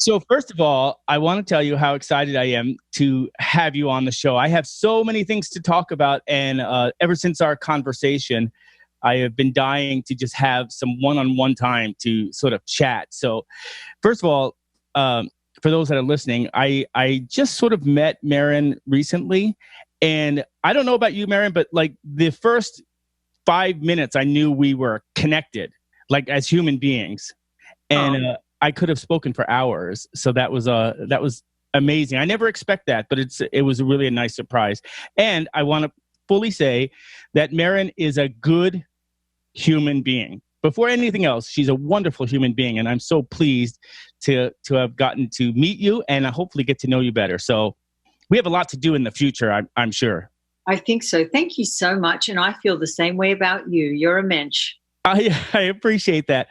So first of all, I want to tell you how excited I am to have you on the show. I have so many things to talk about. And ever since our conversation, I have been dying to just have some one-on-one time to sort of chat. So first of all, for those that are listening, I just sort of met Merryn recently. And I don't know about you, Merryn, but like the first 5 minutes, I knew we were connected, like as human beings. And I could have spoken for hours. So that was amazing. I never expect that, but it was really a nice surprise. And I want to fully say that Merryn is a good human being. Before anything else, she's a wonderful human being. And I'm so pleased to have gotten to meet you and hopefully get to know you better. So we have a lot to do in the future, I'm sure. I think so. Thank you so much. And I feel the same way about you. You're a mensch. I appreciate that.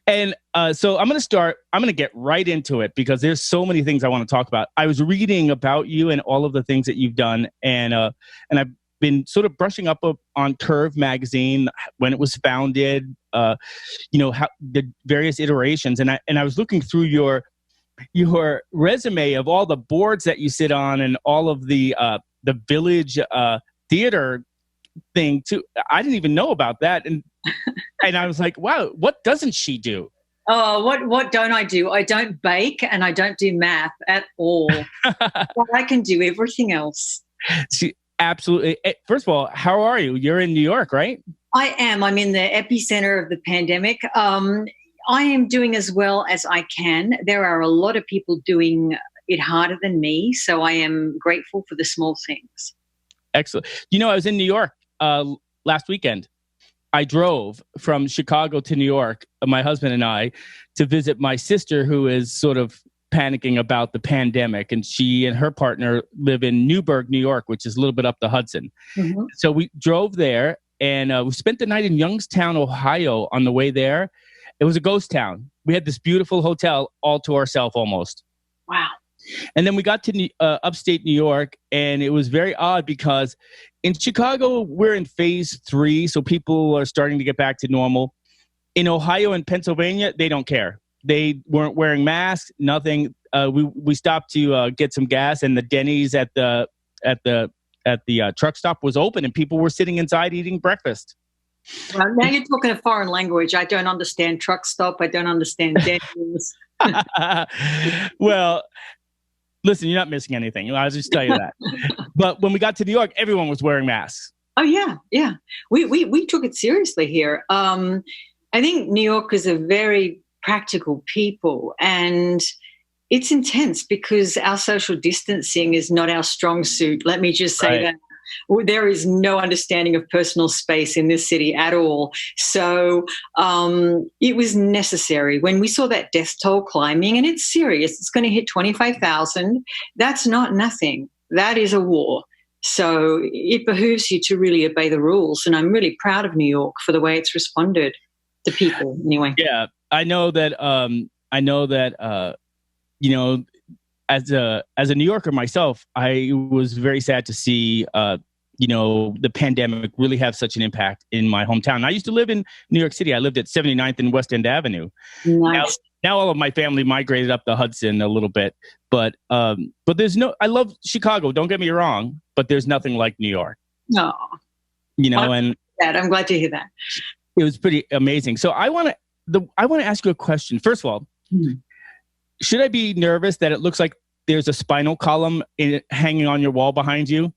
And so I'm going to get right into it because there's so many things I want to talk about. I was reading about you and all of the things that you've done. And I've been sort of brushing up on Curve magazine, when it was founded, how the various iterations. And I was looking through your resume of all the boards that you sit on and all of the village theater thing too. I didn't even know about that. And I was like, wow, what doesn't she do? Oh, what don't I do? I don't bake and I don't do math at all. But I can do everything else. Absolutely. First of all, how are you? You're in New York, right? I am. I'm in the epicenter of the pandemic. I am doing as well as I can. There are a lot of people doing it harder than me, so I am grateful for the small things. Excellent. I was in New York last weekend. I drove from Chicago to New York, my husband and I, to visit my sister who is sort of panicking about the pandemic. And she and her partner live in Newburgh, New York, which is a little bit up the Hudson. Mm-hmm. So we drove there and we spent the night in Youngstown, Ohio on the way there. It was a ghost town. We had this beautiful hotel all to ourselves almost. Wow. And then we got to upstate New York, and it was very odd because in Chicago, we're in phase 3, so people are starting to get back to normal. In Ohio and Pennsylvania, they don't care. They weren't wearing masks, nothing. We stopped to get some gas, and the Denny's at the truck stop was open, and people were sitting inside eating breakfast. Well, now you're talking a foreign language. I don't understand truck stop. I don't understand Denny's. Well, listen, you're not missing anything. I'll just tell you that. But when we got to New York, everyone was wearing masks. Oh, yeah. We took it seriously here. I think New Yorkers are very practical people, and it's intense because our social distancing is not our strong suit. Let me just say that. There is no understanding of personal space in this city at all. So it was necessary. When we saw that death toll climbing, and it's serious, it's going to hit 25,000. That's not nothing. That is a war. So it behooves you to really obey the rules. And I'm really proud of New York for the way it's responded to people anyway. Yeah, I know that, as a New Yorker myself, I was very sad to see, the pandemic really have such an impact in my hometown. I used to live in New York City. I lived at 79th and West End Avenue. Nice. Now all of my family migrated up the Hudson a little bit, but I love Chicago. Don't get me wrong, but there's nothing like New York. No, and I'm glad to hear that. It was pretty amazing. So I want to ask you a question. First of all, should I be nervous that it looks like there's a spinal column hanging on your wall behind you?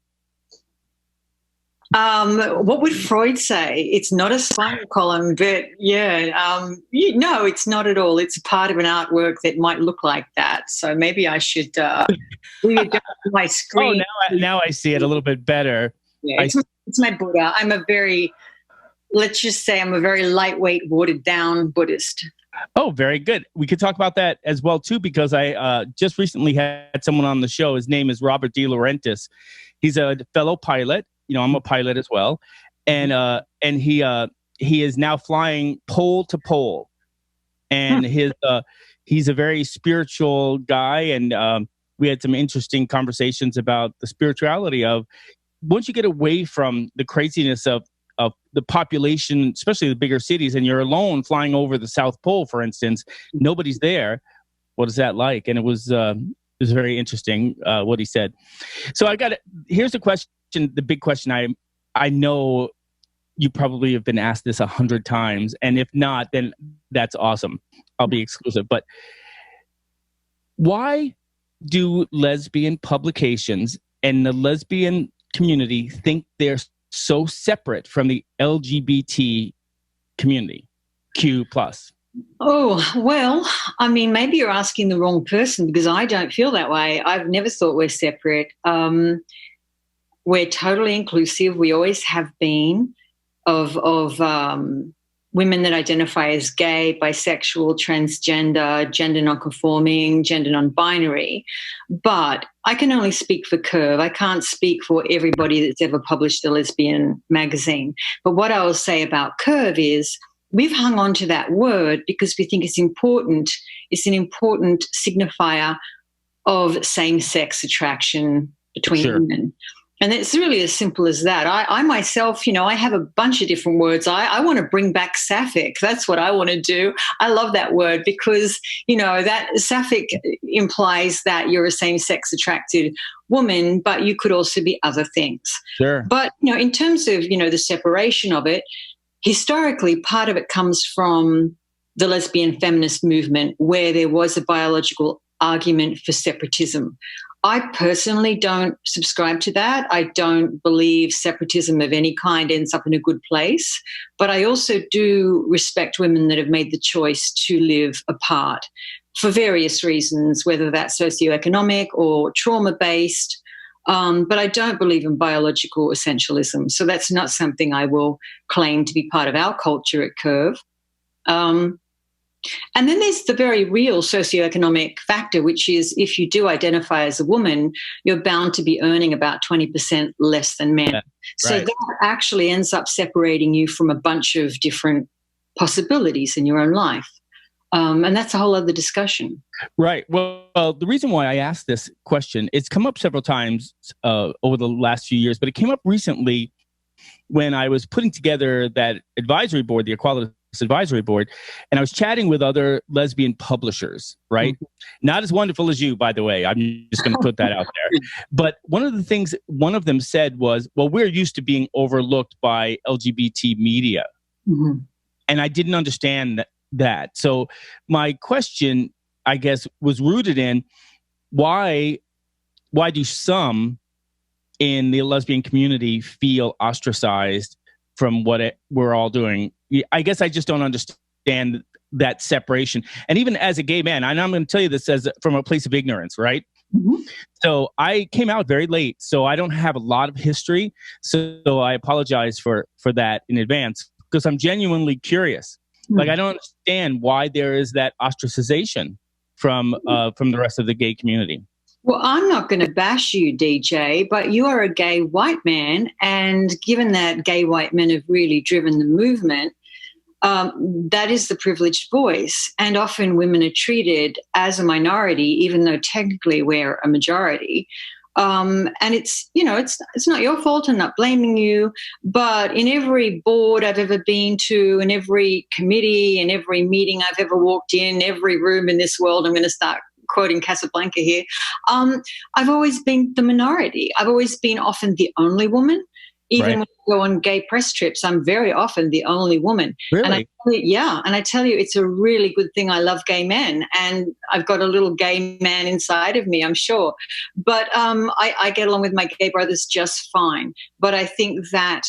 What would Freud say? It's not a spinal column, but no, it's not at all. It's part of an artwork that might look like that. So maybe I should readjust my screen. Oh, now I see it a little bit better. Yeah, it's my Buddha. Let's just say I'm a very lightweight, watered down Buddhist. Oh, very good. We could talk about that as well, too, because I just recently had someone on the show. His name is Robert De Laurentiis. He's a fellow pilot. I'm a pilot as well. And he is now flying pole to pole. And he's a very spiritual guy. And we had some interesting conversations about the spirituality of once you get away from the craziness of the population, especially the bigger cities, and you're alone flying over the South Pole, for instance, nobody's there. What is that like? And it was very interesting what he said. So here's the question, the big question. I know you probably have been asked this 100 times, and if not, then that's awesome. I'll be exclusive. But why do lesbian publications and the lesbian community think they're so separate from the LGBT community, Q+? Oh, well, I mean, maybe you're asking the wrong person, because I don't feel that way. I've never thought we're separate. We're totally inclusive. We always have been, of women that identify as gay, bisexual, transgender, gender nonconforming, gender non-binary. But I can only speak for Curve. I can't speak for everybody that's ever published a lesbian magazine. But what I will say about Curve is we've hung on to that word because we think it's important. It's an important signifier of same-sex attraction between women. And it's really as simple as that. I myself, I have a bunch of different words. I want to bring back sapphic. That's what I want to do. I love that word because, that sapphic implies that you're a same-sex attracted woman, but you could also be other things. Sure. But, in terms of, the separation of it, historically, part of it comes from the lesbian feminist movement, where there was a biological argument for separatism. I personally don't subscribe to that. I don't believe separatism of any kind ends up in a good place. But I also do respect women that have made the choice to live apart for various reasons, whether that's socioeconomic or trauma-based. But I don't believe in biological essentialism. So that's not something I will claim to be part of our culture at Curve. And then there's the very real socioeconomic factor, which is if you do identify as a woman, you're bound to be earning about 20% less than men. Yeah, so that actually ends up separating you from a bunch of different possibilities in your own life. And that's a whole other discussion. Right. Well, the reason why I asked this question, it's come up several times over the last few years, but it came up recently when I was putting together that advisory board, the Equality Advisory Board, and I was chatting with other lesbian publishers, right? Mm-hmm. Not as wonderful as you, by the way. I'm just going to put that out there. But one of the things one of them said was, well, we're used to being overlooked by LGBT media. Mm-hmm. And I didn't understand that. So my question, I guess, was rooted in why do some in the lesbian community feel ostracized from what we're all doing? I guess I just don't understand that separation. And even as a gay man, and I'm going to tell you this from a place of ignorance, right? Mm-hmm. So I came out very late, so I don't have a lot of history. So I apologize for that in advance because I'm genuinely curious. Mm-hmm. Like I don't understand why there is that ostracization from the rest of the gay community. Well, I'm not going to bash you, DJ, but you are a gay white man. And given that gay white men have really driven the movement, that is the privileged voice. And often women are treated as a minority, even though technically we're a majority. And it's not your fault. I'm not blaming you. But in every board I've ever been to, in every committee, in every meeting I've ever walked in, every room in this world, I'm going to start quoting Casablanca here, I've always been the minority. I've always been often the only woman. Even when I go on gay press trips, I'm very often the only woman. Really? And I tell you, it's a really good thing. I love gay men, and I've got a little gay man inside of me, I'm sure. But I get along with my gay brothers just fine. But I think that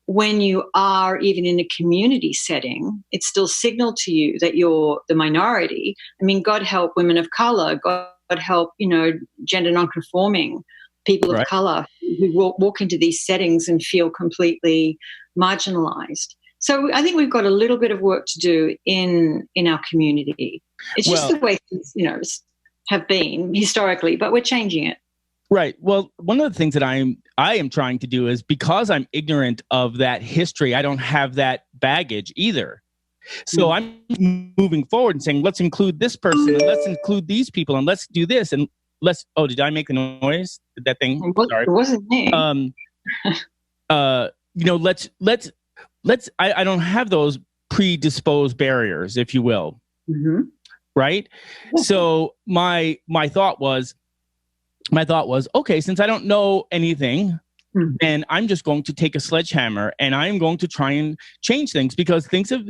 when you are even in a community setting, it's still signaled to you that you're the minority. I mean, God help women of color, God help, gender nonconforming people of color who walk into these settings and feel completely marginalized. So I think we've got a little bit of work to do in our community. It's just the way things, have been historically, but we're changing it. Right. Well, one of the things that I am trying to do is because I'm ignorant of that history, I don't have that baggage either. So I'm moving forward and saying, let's include this person and let's include these people and let's do this and did I make the noise? Did that thing? Sorry. It wasn't me. Let's I don't have those predisposed barriers, if you will. Mm-hmm. right? So my thought was, okay, since I don't know anything, then I'm just going to take a sledgehammer and I'm going to try and change things, because things have,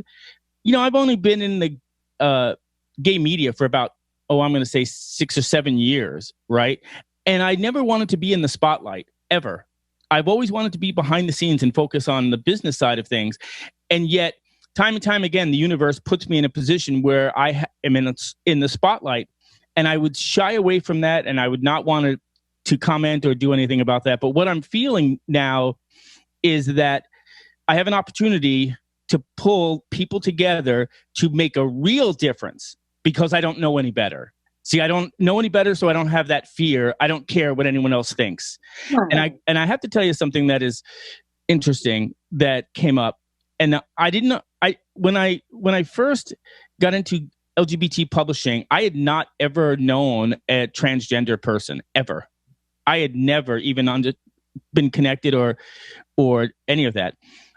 I've only been in the gay media for about, I'm going to say 6 or 7 years, right? And I never wanted to be in the spotlight, ever. I've always wanted to be behind the scenes and focus on the business side of things. And yet, time and time again, the universe puts me in a position where I am in the spotlight, and I would shy away from that, and I would not want to comment or do anything about that. But what I'm feeling now is that I have an opportunity to pull people together to make a real difference, because I don't know any better. See, I don't know any better, so I don't have that fear. I don't care what anyone else thinks. Right. And I have to tell you something that is interesting that came up. And when I first got into LGBT publishing, I had not ever known a transgender person, ever. I had never even been connected or any of that.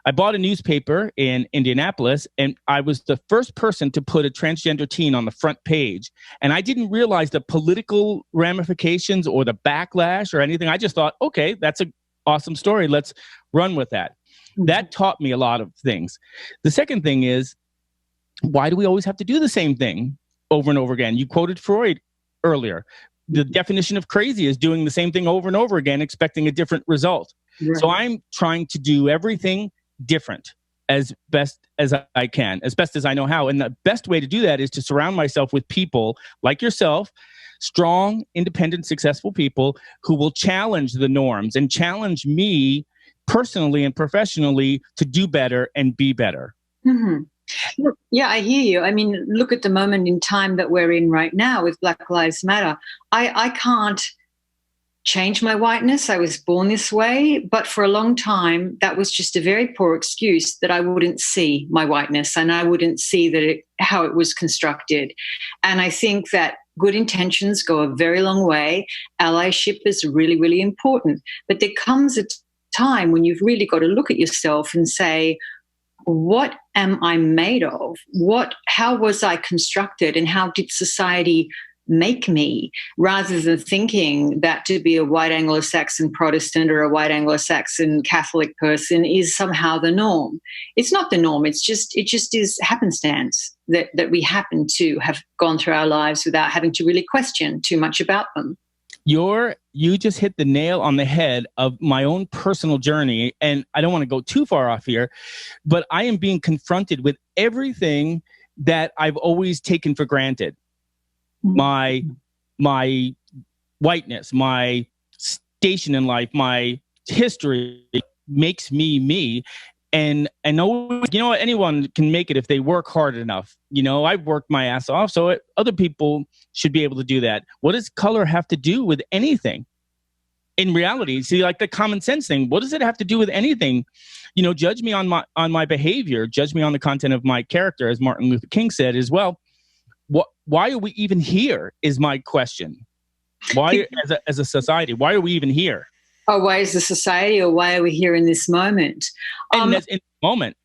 I bought a newspaper in Indianapolis, and I was the first person to put a transgender teen on the front page. And I didn't realize the political ramifications or the backlash or anything. I just thought, okay, that's an awesome story. Let's run with that. That taught me a lot of things. The second thing is, why do we always have to do the same thing over and over again? You quoted Freud earlier. The definition of crazy is doing the same thing over and over again, expecting a different result. Right. So I'm trying to do everything different as best as I can, as best as I know how. And the best way to do that is to surround myself with people like yourself, strong, independent, successful people who will challenge the norms and challenge me personally and professionally to do better and be better. Mm-hmm. Yeah, I hear you. I mean, look at the moment in time that we're in right now with Black Lives Matter. I can't change my whiteness. I was born this way, but for a long time, that was just a very poor excuse that I wouldn't see my whiteness and I wouldn't see how it was constructed. And I think that good intentions go a very long way. Allyship is really, really important. But there comes a time when you've really got to look at yourself and say, what am I made of? How was I constructed, and how did society make me, rather than thinking that to be a white Anglo-Saxon Protestant or a white Anglo-Saxon Catholic person is somehow the norm. It's not the norm. It just is happenstance that we happen to have gone through our lives without having to really question too much about them. You just hit the nail on the head of my own personal journey. And I don't want to go too far off here, but I am being confronted with everything that I've always taken for granted. My whiteness, my station in life, my history makes me. And I know, anyone can make it if they work hard enough. I've worked my ass off, so other people should be able to do that. What does color have to do with anything? In reality, see, like the common sense thing, what does it have to do with anything? Judge me on my behavior, judge me on the content of my character, as Martin Luther King said as well. Why are we even here is my question. Why, as a society, why are we even here? Oh, why is the society, or why are we here in this moment? In this moment.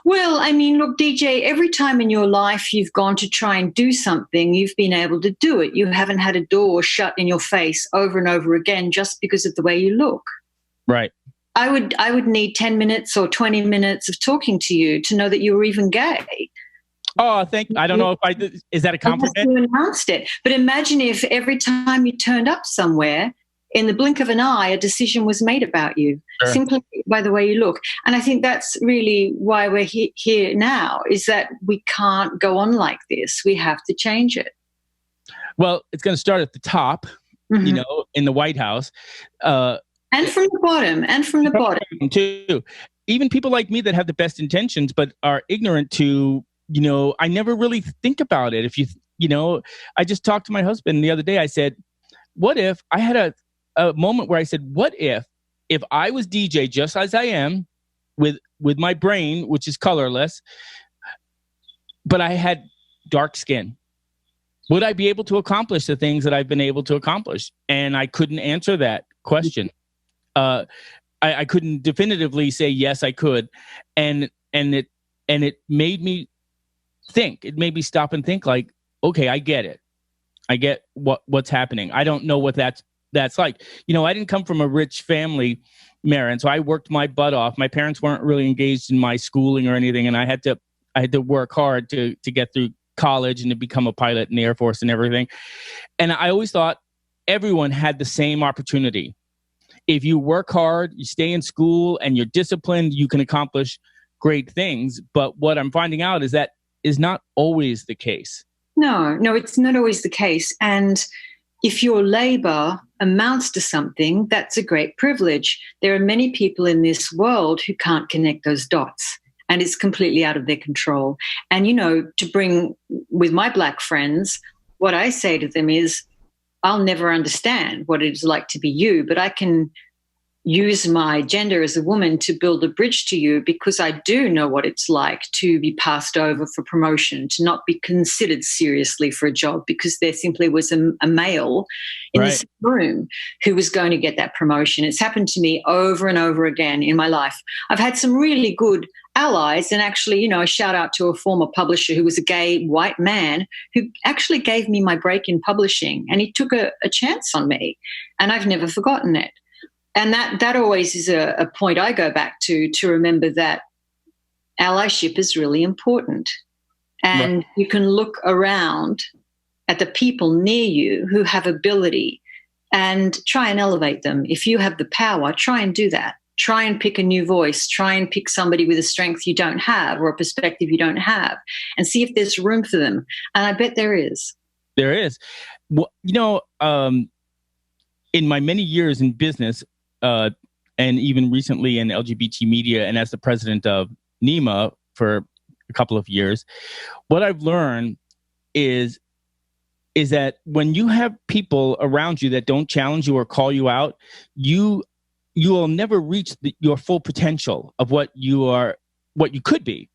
Well, I mean, look, DJ, every time in your life you've gone to try and do something, you've been able to do it. You haven't had a door shut in your face over and over again just because of the way you look. Right. I would need 10 minutes or 20 minutes of talking to you to know that you were even gay. Oh, I don't know if is that a compliment? You announced it. But imagine if every time you turned up somewhere, in the blink of an eye, a decision was made about you, sure, simply by the way you look. And I think that's really why we're here now, is that we can't go on like this. We have to change it. Well, it's going to start at the top, in the White House. And from the bottom. Too. Even people like me that have the best intentions but are ignorant to, I never really think about it. I just talked to my husband the other day. I said, what if I had a moment where I said, what if I was DJ just as I am with my brain, which is colorless, but I had dark skin? Would I be able to accomplish the things that I've been able to accomplish? And I couldn't answer that question. I couldn't definitively say, yes, I could. And it made me think. It made me stop and think, like, okay, I get it. I get what's happening. I don't know what that's like. I didn't come from a rich family, Merryn, so I worked my butt off. My parents weren't really engaged in my schooling or anything, and I had to work hard to get through college and to become a pilot in the Air Force and everything. And I always thought everyone had the same opportunity. If you work hard, you stay in school, and you're disciplined, you can accomplish great things. But what I'm finding out is that is not always the case. No, it's not always the case. And if your labor amounts to something, that's a great privilege. There are many people in this world who can't connect those dots, and it's completely out of their control. And, to bring with my Black friends, what I say to them is, I'll never understand what it's like to be you, but I can use my gender as a woman to build a bridge to you, because I do know what it's like to be passed over for promotion, to not be considered seriously for a job because there simply was a male in this room who was going to get that promotion. It's happened to me over and over again in my life. I've had some really good allies, and actually, a shout out to a former publisher who was a gay white man who actually gave me my break in publishing, and he took a chance on me, and I've never forgotten it. And that always is a point I go back to remember that allyship is really important. And you can look around at the people near you who have ability and try and elevate them. If you have the power, try and do that. Try and pick a new voice. Try and pick somebody with a strength you don't have or a perspective you don't have, and see if there's room for them. And I bet there is. There is. Well, in my many years in business, and even recently in LGBT media, and as the president of NEMA for a couple of years, what I've learned is that when you have people around you that don't challenge you or call you out, you will never reach your full potential of what you could be.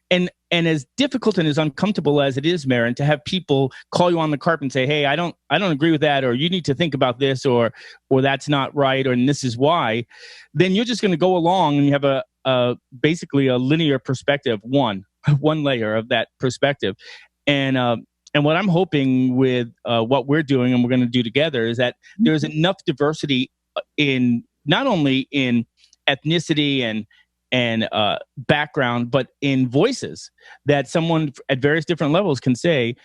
And as difficult and as uncomfortable as it is, Merryn, to have people call you on the carpet and say, hey, I don't agree with that, or you need to think about this, or that's not right, or and this is why, then you're just going to go along and you have basically a linear perspective, one layer of that perspective. And what I'm hoping with what we're doing and we're going to do together is that there's enough diversity in not only in ethnicity and background, but in voices, that someone at various different levels can say,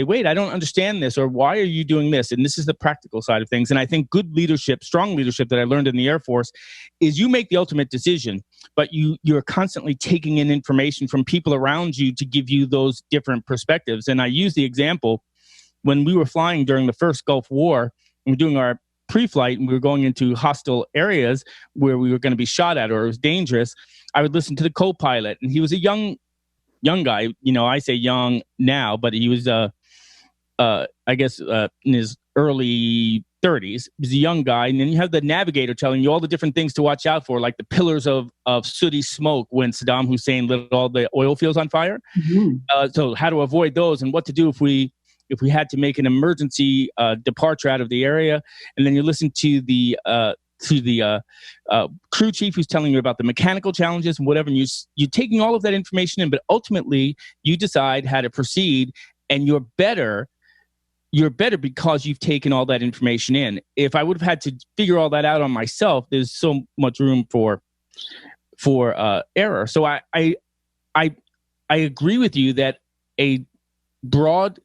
wait, I don't understand this, or why are you doing this? And this is the practical side of things. And I think good leadership, strong leadership that I learned in the Air Force is you make the ultimate decision, but you're constantly taking in information from people around you to give you those different perspectives. And I use the example when we were flying during the first Gulf War, and we're doing our pre-flight and we were going into hostile areas where we were going to be shot at or it was dangerous. I would listen to the co-pilot, and he was a young guy. I say young now, but he was, I guess, in his early 30s. He was a young guy. And then you have the navigator telling you all the different things to watch out for, like the pillars of sooty smoke when Saddam Hussein lit all the oil fields on fire. Mm-hmm. So how to avoid those and what to do if we had to make an emergency departure out of the area. And then you listen to the crew chief who's telling you about the mechanical challenges and whatever. And you're taking all of that information in, but ultimately you decide how to proceed, and you're better because you've taken all that information in. If I would have had to figure all that out on myself, there's so much room for error. So I agree with you that a broad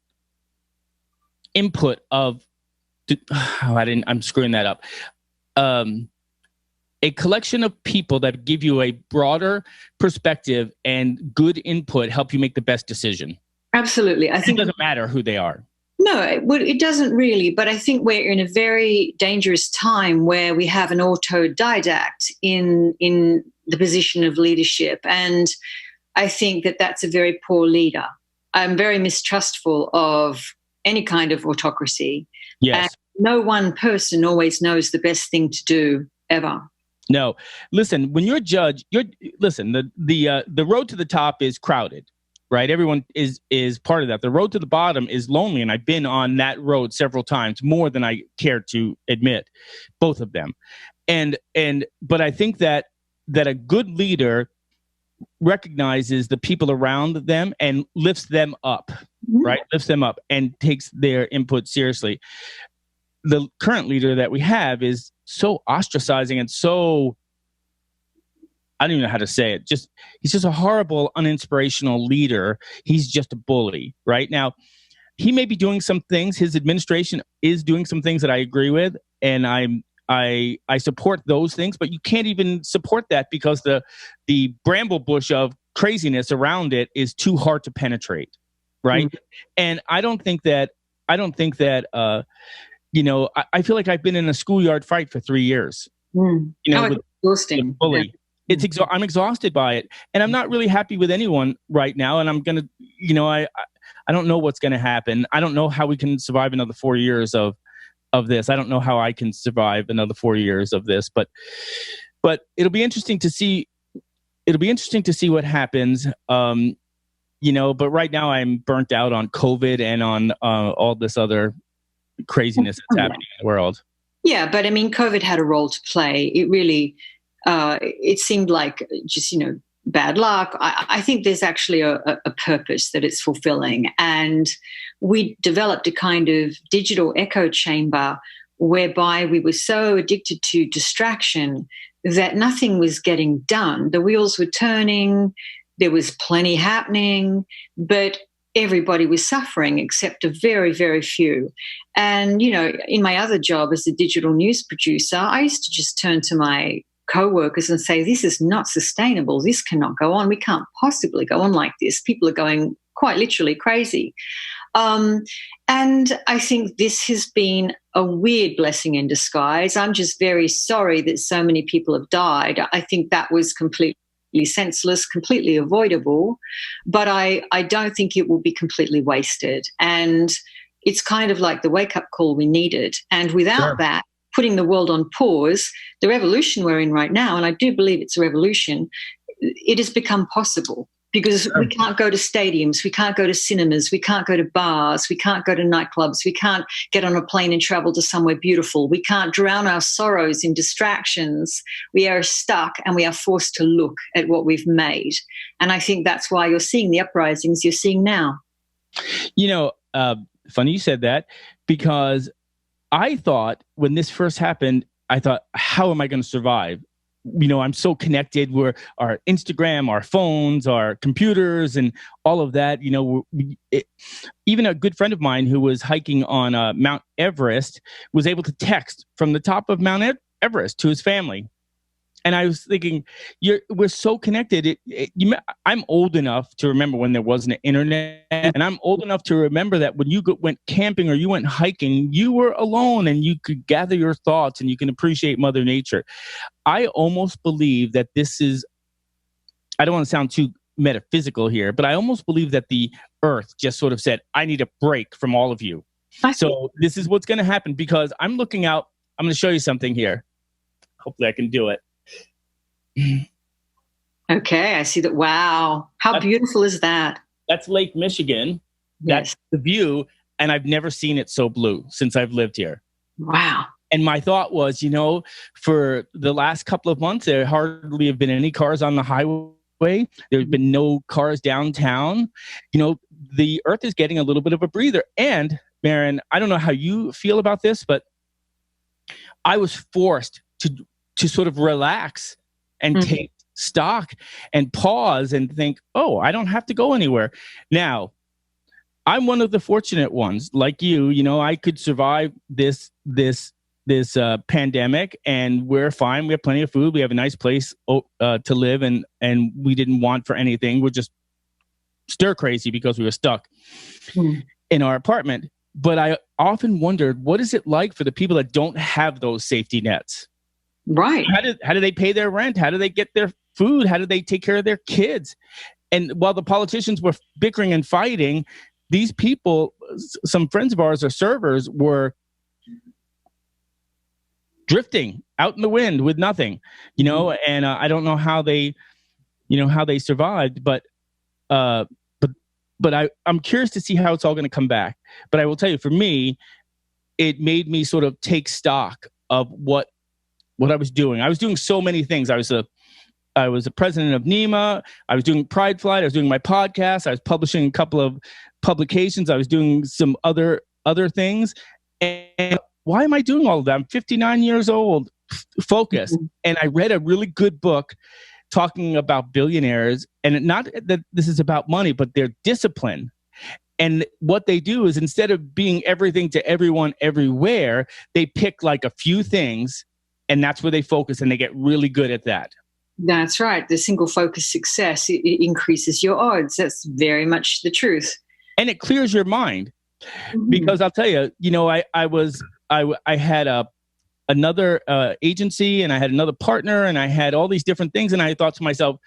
input of I'm screwing that up. A collection of people that give you a broader perspective and good input help you make the best decision. Absolutely. I think it doesn't matter who they are. No, it doesn't really. But I think we're in a very dangerous time where we have an autodidact in the position of leadership. And I think that that's a very poor leader. I'm very mistrustful of any kind of autocracy. Yes. And no one person always knows the best thing to do ever. No. Listen, when you're a judge, the road to the top is crowded, right? Everyone is part of that. The road to the bottom is lonely, and I've been on that road several times, more than I care to admit, both of them. But I think that a good leader recognizes the people around them and lifts them up, right? Lifts them up and takes their input seriously. The current leader that we have is so ostracizing and so, I don't even know how to say it. He's just a horrible, uninspirational leader. He's just a bully, right? Now, he may be doing some things. His administration is doing some things that I agree with, and I support those things. But you can't even support that because the bramble bush of craziness around it is too hard to penetrate, right? And I don't think that. I feel like I've been in a schoolyard fight for 3 years. It's exhausting. Bully. Yeah. I'm exhausted by it, and I'm not really happy with anyone right now. And I'm gonna, I don't know what's gonna happen. I don't know how we can survive another 4 years of this. I don't know how I can survive another 4 years of this, but it'll be interesting to see. It'll be interesting to see what happens. But right now I'm burnt out on COVID and on all this other craziness that's happening in the world. Yeah, but I mean, COVID had a role to play. It really, it seemed like just, bad luck. I think there's actually a purpose that it's fulfilling. And we developed a kind of digital echo chamber whereby we were so addicted to distraction that nothing was getting done. The wheels were turning, there was plenty happening, but everybody was suffering except a very, very few. And, in my other job as a digital news producer, I used to just turn to my co-workers and say, this is not sustainable. This cannot go on. We can't possibly go on like this. People are going quite literally crazy. And I think this has been a weird blessing in disguise. I'm just very sorry that so many people have died. I think that was completely senseless, completely avoidable, but I don't think it will be completely wasted. And it's kind of like the wake-up call we needed. And without that, putting the world on pause, the revolution we're in right now, and I do believe it's a revolution, it has become possible because we can't go to stadiums, we can't go to cinemas, we can't go to bars, we can't go to nightclubs, we can't get on a plane and travel to somewhere beautiful, we can't drown our sorrows in distractions. We are stuck and we are forced to look at what we've made. And I think that's why you're seeing the uprisings you're seeing now. Funny you said that, because I thought when this first happened, I thought, how am I going to survive? I'm so connected. We're our Instagram, our phones, our computers, and all of that. Even a good friend of mine who was hiking on Mount Everest was able to text from the top of Mount Everest to his family. And I was thinking, we're so connected. I'm old enough to remember when there wasn't an internet, and I'm old enough to remember that when you went camping or you went hiking, you were alone and you could gather your thoughts and you can appreciate Mother Nature. I almost believe that this is, I don't want to sound too metaphysical here, but I almost believe that the earth just sort of said, I need a break from all of you. So this is what's going to happen, because I'm looking out. I'm going to show you something here. Hopefully I can do it. Okay, I see that. Wow. How beautiful is that? That's Lake Michigan. That's Yes. the view. And I've never seen it so blue since I've lived here. Wow. And my thought was, for the last couple of months, there hardly have been any cars on the highway. There's been no cars downtown. The earth is getting a little bit of a breather. And Merryn, I don't know how you feel about this, but I was forced to sort of relax and take stock and pause and think, oh, I don't have to go anywhere. Now, I'm one of the fortunate ones like you. I could survive this pandemic and we're fine. We have plenty of food. We have a nice place to live, and we didn't want for anything. We're just stir crazy because we were stuck in our apartment. But I often wondered, what is it like for the people that don't have those safety nets? Right. How do they pay their rent? How do they get their food? How do they take care of their kids? And while the politicians were bickering and fighting, these people, some friends of ours or servers, were drifting out in the wind with nothing, and I don't know how they survived, but I'm curious to see how it's all going to come back. But I will tell you, for me, it made me sort of take stock of what I was doing. I was doing so many things. I was I was the president of NEMA. I was doing Pride Flight. I was doing my podcast. I was publishing a couple of publications. I was doing some other things. And why am I doing all of that? I'm 59 years old, focused. Mm-hmm. And I read a really good book talking about billionaires, and not that this is about money, but their discipline. And what they do is, instead of being everything to everyone everywhere, they pick like a few things, and that's where they focus, and they get really good at that. That's right. The single focus success, it increases your odds. That's very much the truth. And it clears your mind. Mm-hmm. Because I'll tell you, I had another agency, and I had another partner, and I had all these different things. And I thought to myself,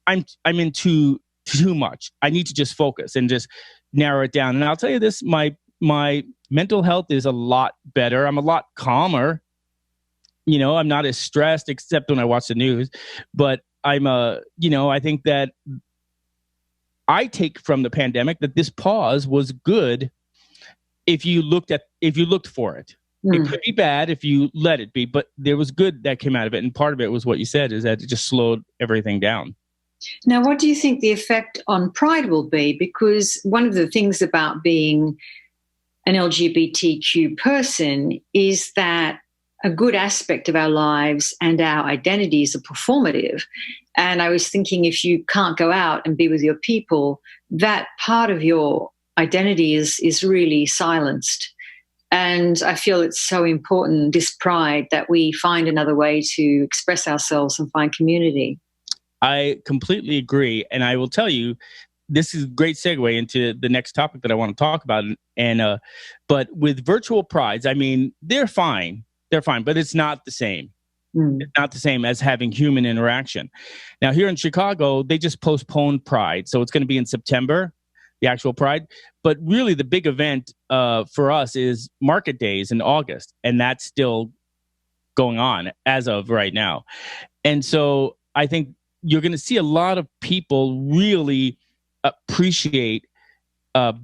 I'm in too much. I need to just focus and just narrow it down. And I'll tell you this, my mental health is a lot better. I'm a lot calmer. I'm not as stressed, except when I watch the news, but I think that I take from the pandemic that this pause was good if you looked for it. Mm. It could be bad if you let it be, but there was good that came out of it. And part of it was what you said, is that it just slowed everything down. Now, what do you think the effect on Pride will be? Because one of the things about being an LGBTQ person is that a good aspect of our lives and our identities are performative. And I was thinking, if you can't go out and be with your people, that part of your identity is really silenced. And I feel it's so important, this pride, that we find another way to express ourselves and find community. I completely agree. And I will tell you, this is a great segue into the next topic that I want to talk about. And but with virtual prides, I mean, they're fine, but it's not the same. Mm. It's not the same as having human interaction. Now, here in Chicago, they just postponed Pride. So it's going to be in September, the actual Pride. But really, the big event for us is Market Days in August. And that's still going on as of right now. And so I think you're going to see a lot of people really appreciate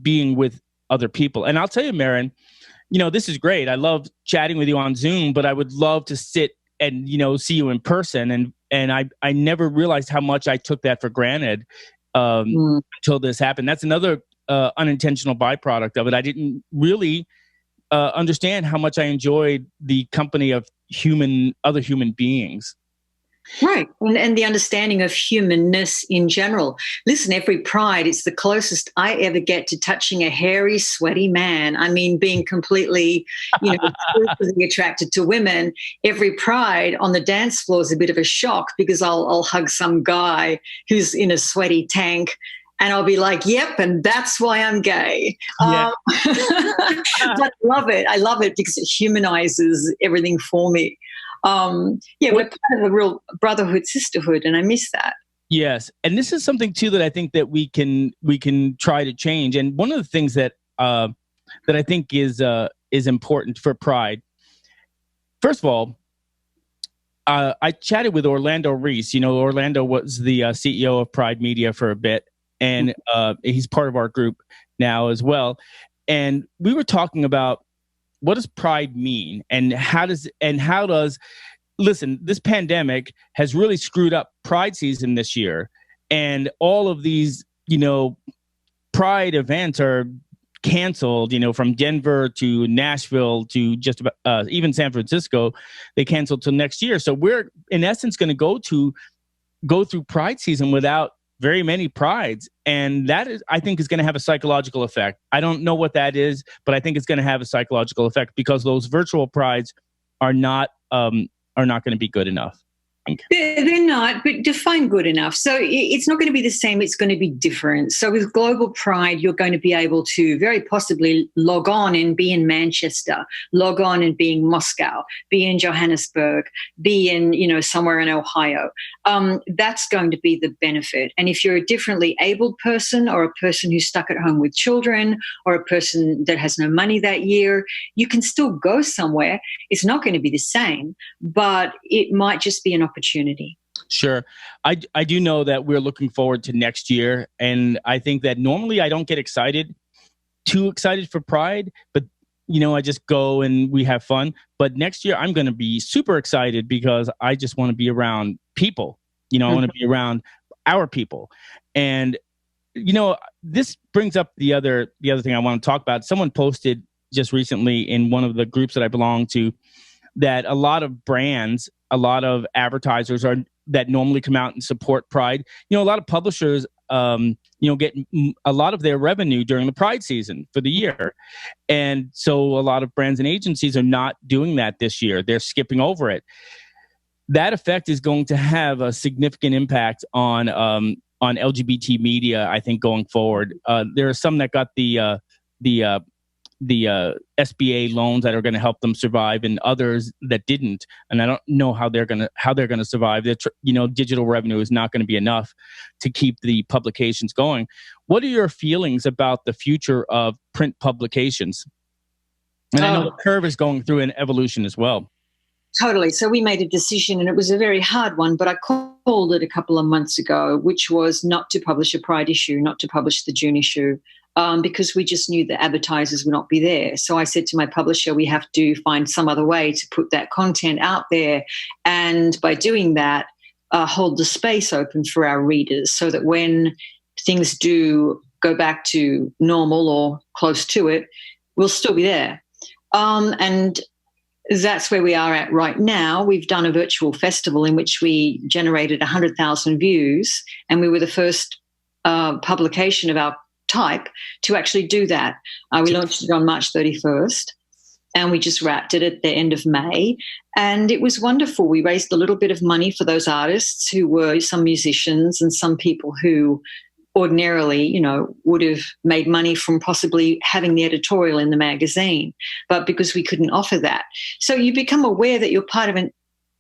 being with other people. And I'll tell you, Merryn, this is great. I love chatting with you on Zoom, but I would love to sit and, see you in person. And I never realized how much I took that for granted until this happened. That's another unintentional byproduct of it. I didn't really understand how much I enjoyed the company of other human beings. Right. And the understanding of humanness in general. Listen, every Pride, it's the closest I ever get to touching a hairy, sweaty man. I mean, being completely, exclusively attracted to women. Every Pride on the dance floor is a bit of a shock, because I'll hug some guy who's in a sweaty tank, and I'll be like, yep, and that's why I'm gay. Yeah. But I love it because it humanizes everything for me. We're part of a real brotherhood, sisterhood, and I miss that. Yes, and this is something too that I think that we can try to change. And one of the things that I think is important for Pride. First of all, I chatted with Orlando Reese. Orlando was the CEO of Pride Media for a bit, and he's part of our group now as well. And we were talking about, what does Pride mean? And how does listen, this pandemic has really screwed up Pride season this year. And all of these, Pride events are canceled, from Denver to Nashville to just about even San Francisco. They canceled till next year. So we're in essence going to go through Pride season without very many prides. And that is, I think, is going to have a psychological effect. I don't know what that is, but I think it's going to have a psychological effect, because those virtual prides are not going to be good enough. They're not, but define good enough. So it's not going to be the same. It's going to be different. So with Global Pride, you're going to be able to very possibly log on and be in Manchester, log on and be in Moscow, be in Johannesburg, be in, somewhere in Ohio. That's going to be the benefit. And if you're a differently abled person, or a person who's stuck at home with children, or a person that has no money that year, you can still go somewhere. It's not going to be the same, but it might just be an opportunity. Sure. I do know that we're looking forward to next year. And I think that normally I don't get too excited for Pride, but I just go and we have fun. But next year I'm going to be super excited, because I just want to be around people. I want to be around our people. And, this brings up the other thing I want to talk about. Someone posted just recently in one of the groups that I belong to that a lot of brands, a lot of advertisers that normally come out and support Pride, a lot of publishers, get a lot of their revenue during the Pride season for the year. And so a lot of brands and agencies are not doing that this year. They're skipping over it. That effect is going to have a significant impact on LGBT media, I think, going forward. There are some that got the SBA loans that are going to help them survive, and others that didn't. And I don't know how they're going to survive. Digital revenue is not going to be enough to keep the publications going. What are your feelings about the future of print publications? And I know the curve is going through an evolution as well. Totally. So we made a decision, and it was a very hard one, but I called it a couple of months ago, which was not to publish a Pride issue, not to publish the June issue, because we just knew the advertisers would not be there. So I said to my publisher, we have to find some other way to put that content out there. And by doing that, hold the space open for our readers so that when things do go back to normal or close to it, we'll still be there. And that's where we are at right now. We've done a virtual festival in which we generated 100,000 views, and we were the first publication of our type to actually do that. We launched it on March 31st, and we just wrapped it at the end of May. And it was wonderful. We raised a little bit of money for those artists who were some musicians and some people who ordinarily, would have made money from possibly having the editorial in the magazine, but because we couldn't offer that. So you become aware that you're part of an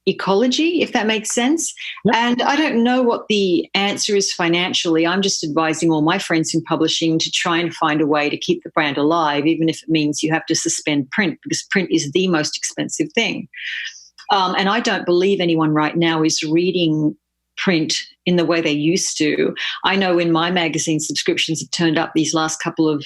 ecology, if that makes sense. Yep. And I don't know what the answer is financially. I'm just advising all my friends in publishing to try and find a way to keep the brand alive, even if it means you have to suspend print, because print is the most expensive thing. And I don't believe anyone right now is reading print in the way they used to. I know when my magazine subscriptions have turned up these last couple of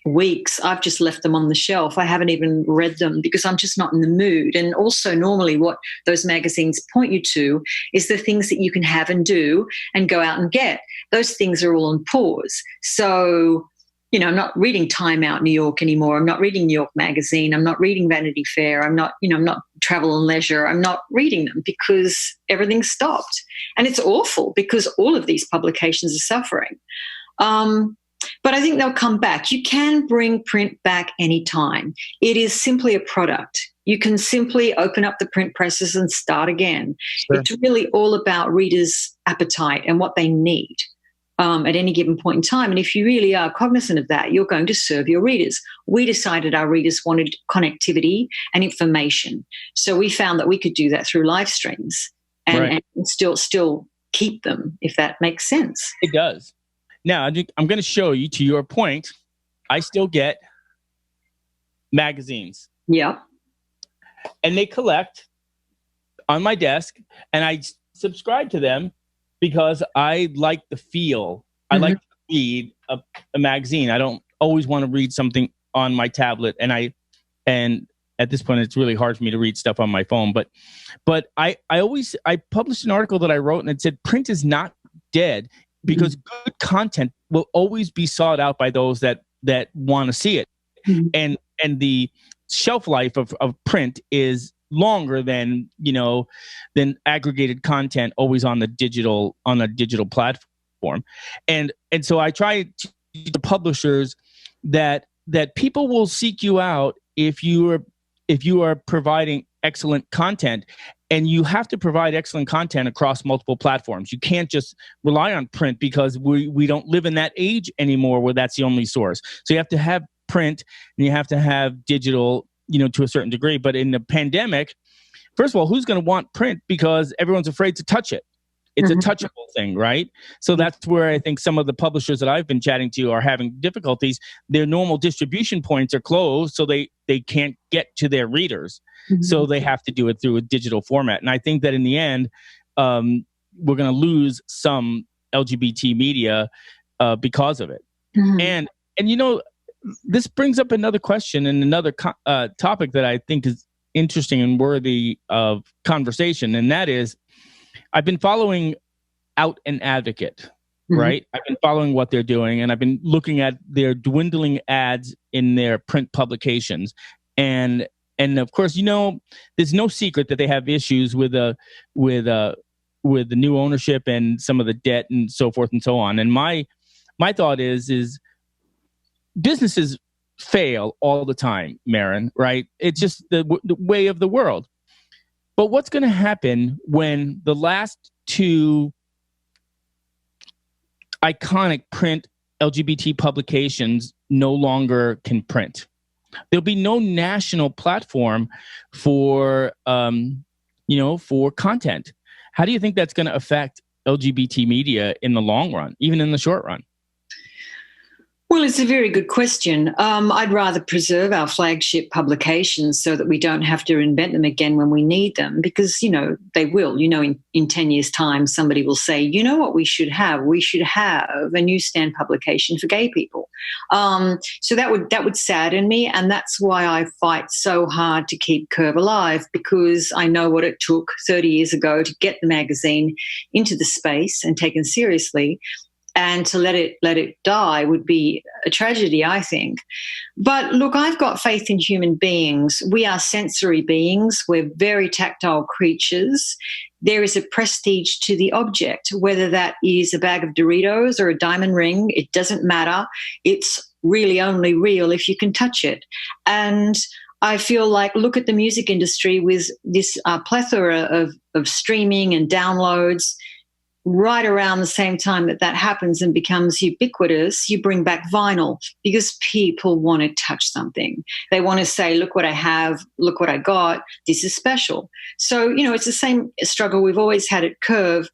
weeks, I've just left them on the shelf. I haven't even read them because I'm just not in the mood. And also normally what those magazines point you to is the things that you can have and do and go out and get. Those things are all on pause. So, I'm not reading Time Out New York anymore. I'm not reading New York Magazine. I'm not reading Vanity Fair. I'm not Travel and Leisure. I'm not reading them because everything's stopped. And it's awful because all of these publications are suffering. But I think they'll come back. You can bring print back anytime. It is simply a product. You can simply open up the print presses and start again. Sure. It's really all about readers' appetite and what they need at any given point in time. And if you really are cognizant of that, you're going to serve your readers. We decided our readers wanted connectivity and information. So we found that we could do that through live streams and still keep them, if that makes sense. It does. Now, I'm going to show you, to your point, I still get magazines. Yeah. And they collect on my desk, and I subscribe to them because I like the feel. I like to read a magazine. I don't always want to read something on my tablet, and at this point, it's really hard for me to read stuff on my phone. But I published an article that I wrote, and it said print is not dead, because good content will always be sought out by those that want to see it. And the shelf life of print is longer than aggregated content always on a digital platform. And so I try to the publishers that people will seek you out if you are providing excellent content. And you have to provide excellent content across multiple platforms. You can't just rely on print because we don't live in that age anymore where that's the only source. So you have to have print and you have to have digital, to a certain degree. But in the pandemic, first of all, who's going to want print because everyone's afraid to touch it? It's a touchable thing, right? So that's where I think some of the publishers that I've been chatting to are having difficulties. Their normal distribution points are closed, so they can't get to their readers. So they have to do it through a digital format. And I think that in the end, we're going to lose some LGBT media because of it. And this brings up another question and another topic that I think is interesting and worthy of conversation. And that is, I've been following out an advocate, right? I've been following what they're doing, and I've been looking at their dwindling ads in their print publications. And of course, there's no secret that they have issues with the new ownership and some of the debt and so forth and so on. And my thought is businesses fail all the time, Merryn, right? It's just the way of the world. But what's going to happen when the last two iconic print LGBT publications no longer can print? There'll be no national platform for content. How do you think that's going to affect LGBT media in the long run, even in the short run? Well, it's a very good question. I'd rather preserve our flagship publications so that we don't have to invent them again when we need them, because, they will. In 10 years' time, somebody will say, you know what we should have? We should have a newsstand publication for gay people. So that would sadden me, and that's why I fight so hard to keep Curve alive, because I know what it took 30 years ago to get the magazine into the space and taken seriously. And to let it die would be a tragedy, I think. But look, I've got faith in human beings. We are sensory beings. We're very tactile creatures. There is a prestige to the object, whether that is a bag of Doritos or a diamond ring. It doesn't matter. It's really only real if you can touch it. And I feel like, look at the music industry with this plethora of streaming and downloads. Right around the same time that happens and becomes ubiquitous, you bring back vinyl, because people want to touch something. They want to say, look what I have, look what I got, this is special. So, it's the same struggle we've always had at Curve.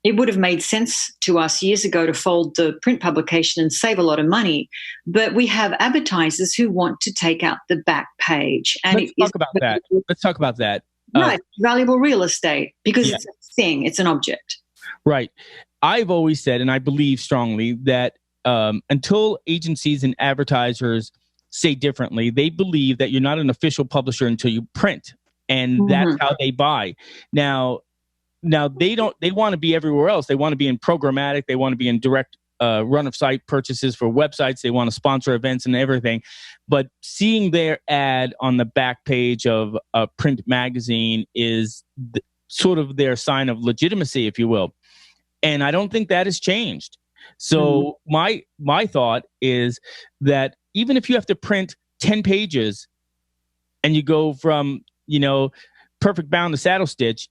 It would have made sense to us years ago to fold the print publication and save a lot of money. But we have advertisers who want to take out the back page. And Let's talk about that. Right, valuable real estate, because it's a thing, it's an object. Right. I've always said, and I believe strongly, that until agencies and advertisers say differently, they believe that you're not an official publisher until you print. And that's how they buy. Now they want to be everywhere else. They want to be in programmatic. They want to be in direct run of site purchases for websites. They want to sponsor events and everything. But seeing their ad on the back page of a print magazine is sort of their sign of legitimacy, if you will. And I don't think that has changed. So my thought is that even if you have to print 10 pages and you go from, perfect bound to saddle stitch,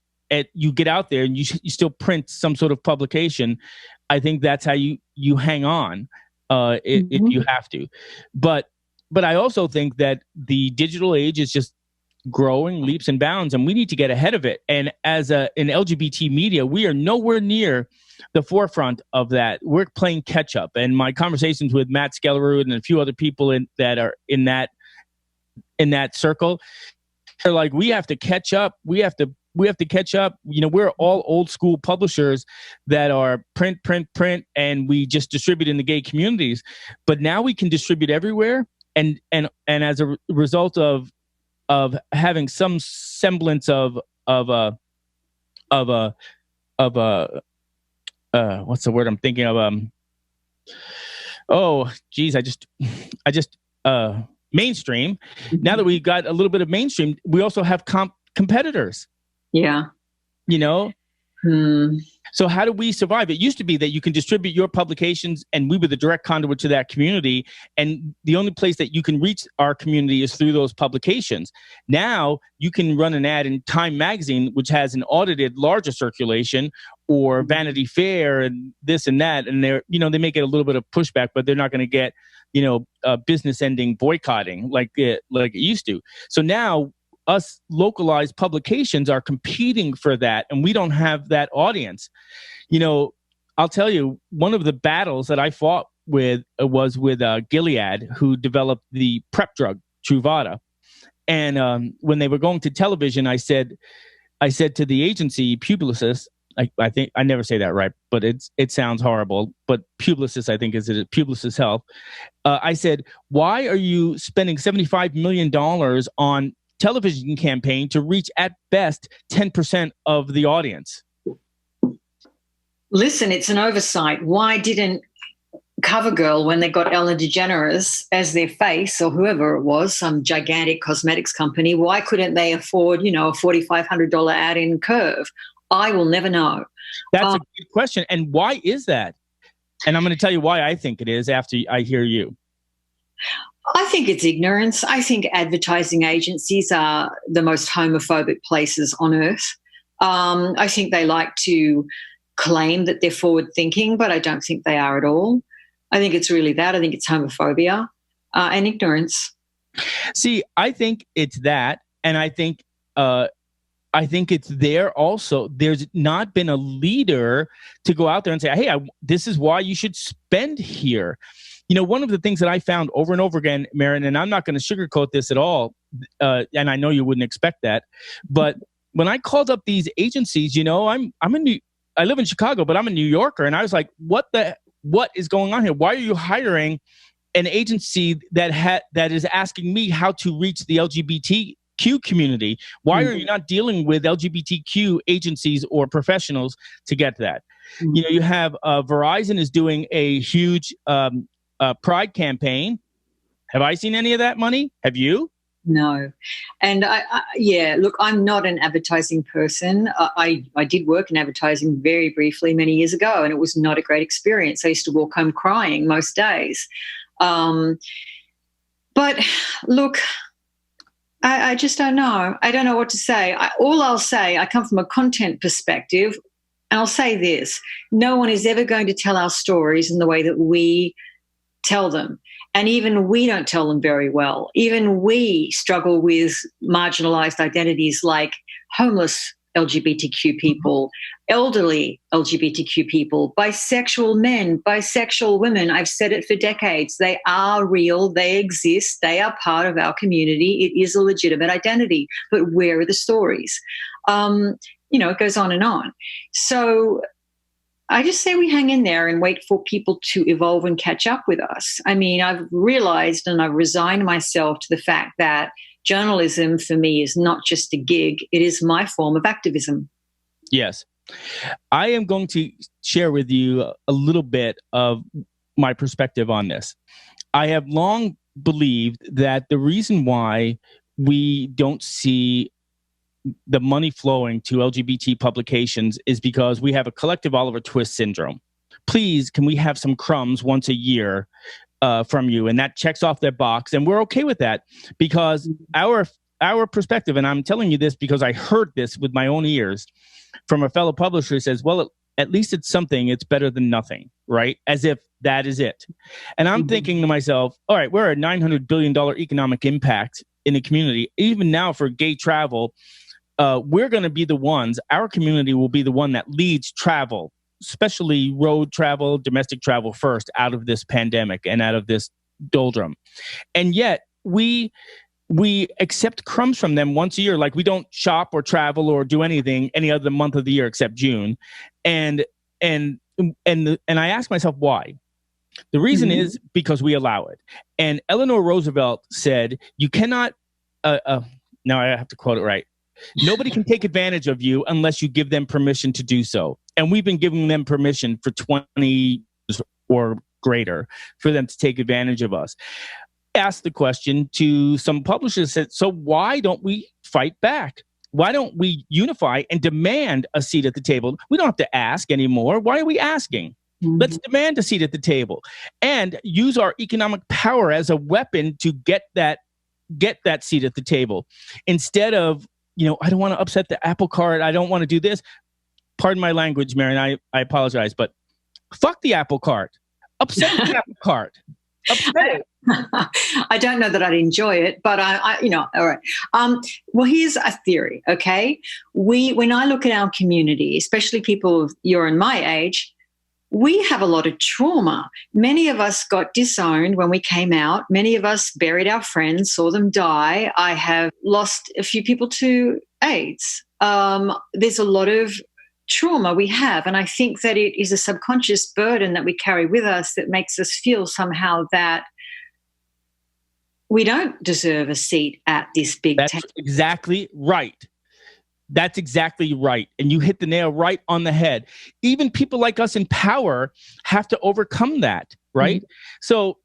you get out there and you still print some sort of publication, I think that's how you hang on if you have to. But I also think that the digital age is just growing leaps and bounds, and we need to get ahead of it. And as in LGBT media, we are nowhere near the forefront of that. We're playing catch up. And my conversations with Matt Skellerud and a few other people that are in that circle are like, we have to catch up. We have to catch up. We're all old school publishers that are print, and we just distribute in the gay communities. But now we can distribute everywhere. And as a result of having some semblance of what's the word I'm thinking of? Mainstream. Now that we got a little bit of mainstream, we also have competitors. Yeah. So how do we survive? It used to be that you can distribute your publications and we were the direct conduit to that community. And the only place that you can reach our community is through those publications. Now you can run an ad in Time magazine, which has an audited larger circulation, or Vanity Fair and this and that. And they may get a little bit of pushback, but they're not going to get, business ending boycotting like it used to. So now us localized publications are competing for that, and we don't have that audience. I'll tell you, one of the battles that I fought with was with Gilead, who developed the PrEP drug Truvada. And when they were going to television, I said to the agency, Publicis, I think I never say that right, but it sounds horrible. But Publicis, I think, is it Publicis Health. I said, why are you spending $75 million on television campaign to reach at best 10% of the audience? Listen, it's an oversight. Why didn't CoverGirl, when they got Ellen DeGeneres as their face, or whoever it was, some gigantic cosmetics company, why couldn't they afford, a $4,500 ad in Curve? I will never know. That's a good question. And why is that? And I'm going to tell you why I think it is after I hear you. I think it's ignorance. I think advertising agencies are the most homophobic places on earth. I think they like to claim that they're forward thinking, but I don't think they are at all. I think it's really that. I think it's homophobia and ignorance. See, I think it's that. And I think it's there also. There's not been a leader to go out there and say, hey, this is why you should spend here. One of the things that I found over and over again, Merryn, and I'm not going to sugarcoat this at all, and I know you wouldn't expect that, but when I called up these agencies, I live in Chicago, but I'm a New Yorker, and I was like, what is going on here? Why are you hiring an agency that is asking me how to reach the LGBTQ community? Why are you not dealing with LGBTQ agencies or professionals to get that? You have Verizon is doing a huge Pride campaign. Have I seen any of that money? Have you? No. And look, I'm not an advertising person. I did work in advertising very briefly many years ago, and it was not a great experience. I used to walk home crying most days. But look, I just don't know. I don't know what to say. All I'll say, I come from a content perspective, and I'll say this. No one is ever going to tell our stories in the way that we tell them. And even we don't tell them very well. Even we struggle with marginalized identities like homeless LGBTQ people, elderly LGBTQ people, bisexual men, bisexual women. I've said it for decades. They are real. They exist. They are part of our community. It is a legitimate identity. But where are the stories? It goes on and on. So I just say we hang in there and wait for people to evolve and catch up with us. I mean, I've realized and I've resigned myself to the fact that journalism for me is not just a gig. It is my form of activism. Yes. I am going to share with you a little bit of my perspective on this. I have long believed that the reason why we don't see the money flowing to LGBT publications is because we have a collective Oliver Twist syndrome. Please, can we have some crumbs once a year from you? And that checks off that box. And we're okay with that because our perspective, and I'm telling you this because I heard this with my own ears from a fellow publisher, says, well, at least it's something. It's better than nothing, right? As if that is it. And I'm thinking to myself, all right, we're a $900 billion economic impact in the community. Even now for gay travel, we're going to be the ones, our community will be the one that leads travel, especially road travel, domestic travel first out of this pandemic and out of this doldrum. And yet we accept crumbs from them once a year. Like we don't shop or travel or do anything any other month of the year except June. And I ask myself why. The reason is because we allow it. And Eleanor Roosevelt said, you cannot, now I have to quote it right. Nobody can take advantage of you unless you give them permission to do so. And we've been giving them permission for 20 years or greater for them to take advantage of us. Asked the question to some publishers, said, so why don't we fight back? Why don't we unify and demand a seat at the table? We don't have to ask anymore. Why are we asking? Let's demand a seat at the table and use our economic power as a weapon to get that seat at the table instead of, I don't want to upset the apple cart. I don't want to do this. Pardon my language, Merryn. I apologize, but fuck the apple cart. Upset the apple cart. Upset it. I don't know that I'd enjoy it, but all right. Well, here's a theory, okay? When I look at our community, especially people of your and my age, we have a lot of trauma. Many of us got disowned when we came out. Many of us buried our friends, saw them die. I have lost a few people to AIDS. There's a lot of trauma we have. And I think that it is a subconscious burden that we carry with us that makes us feel somehow that we don't deserve a seat at this big table. That's exactly right. That's exactly right. And you hit the nail right on the head. Even people like us in power have to overcome that, right? Mm-hmm. So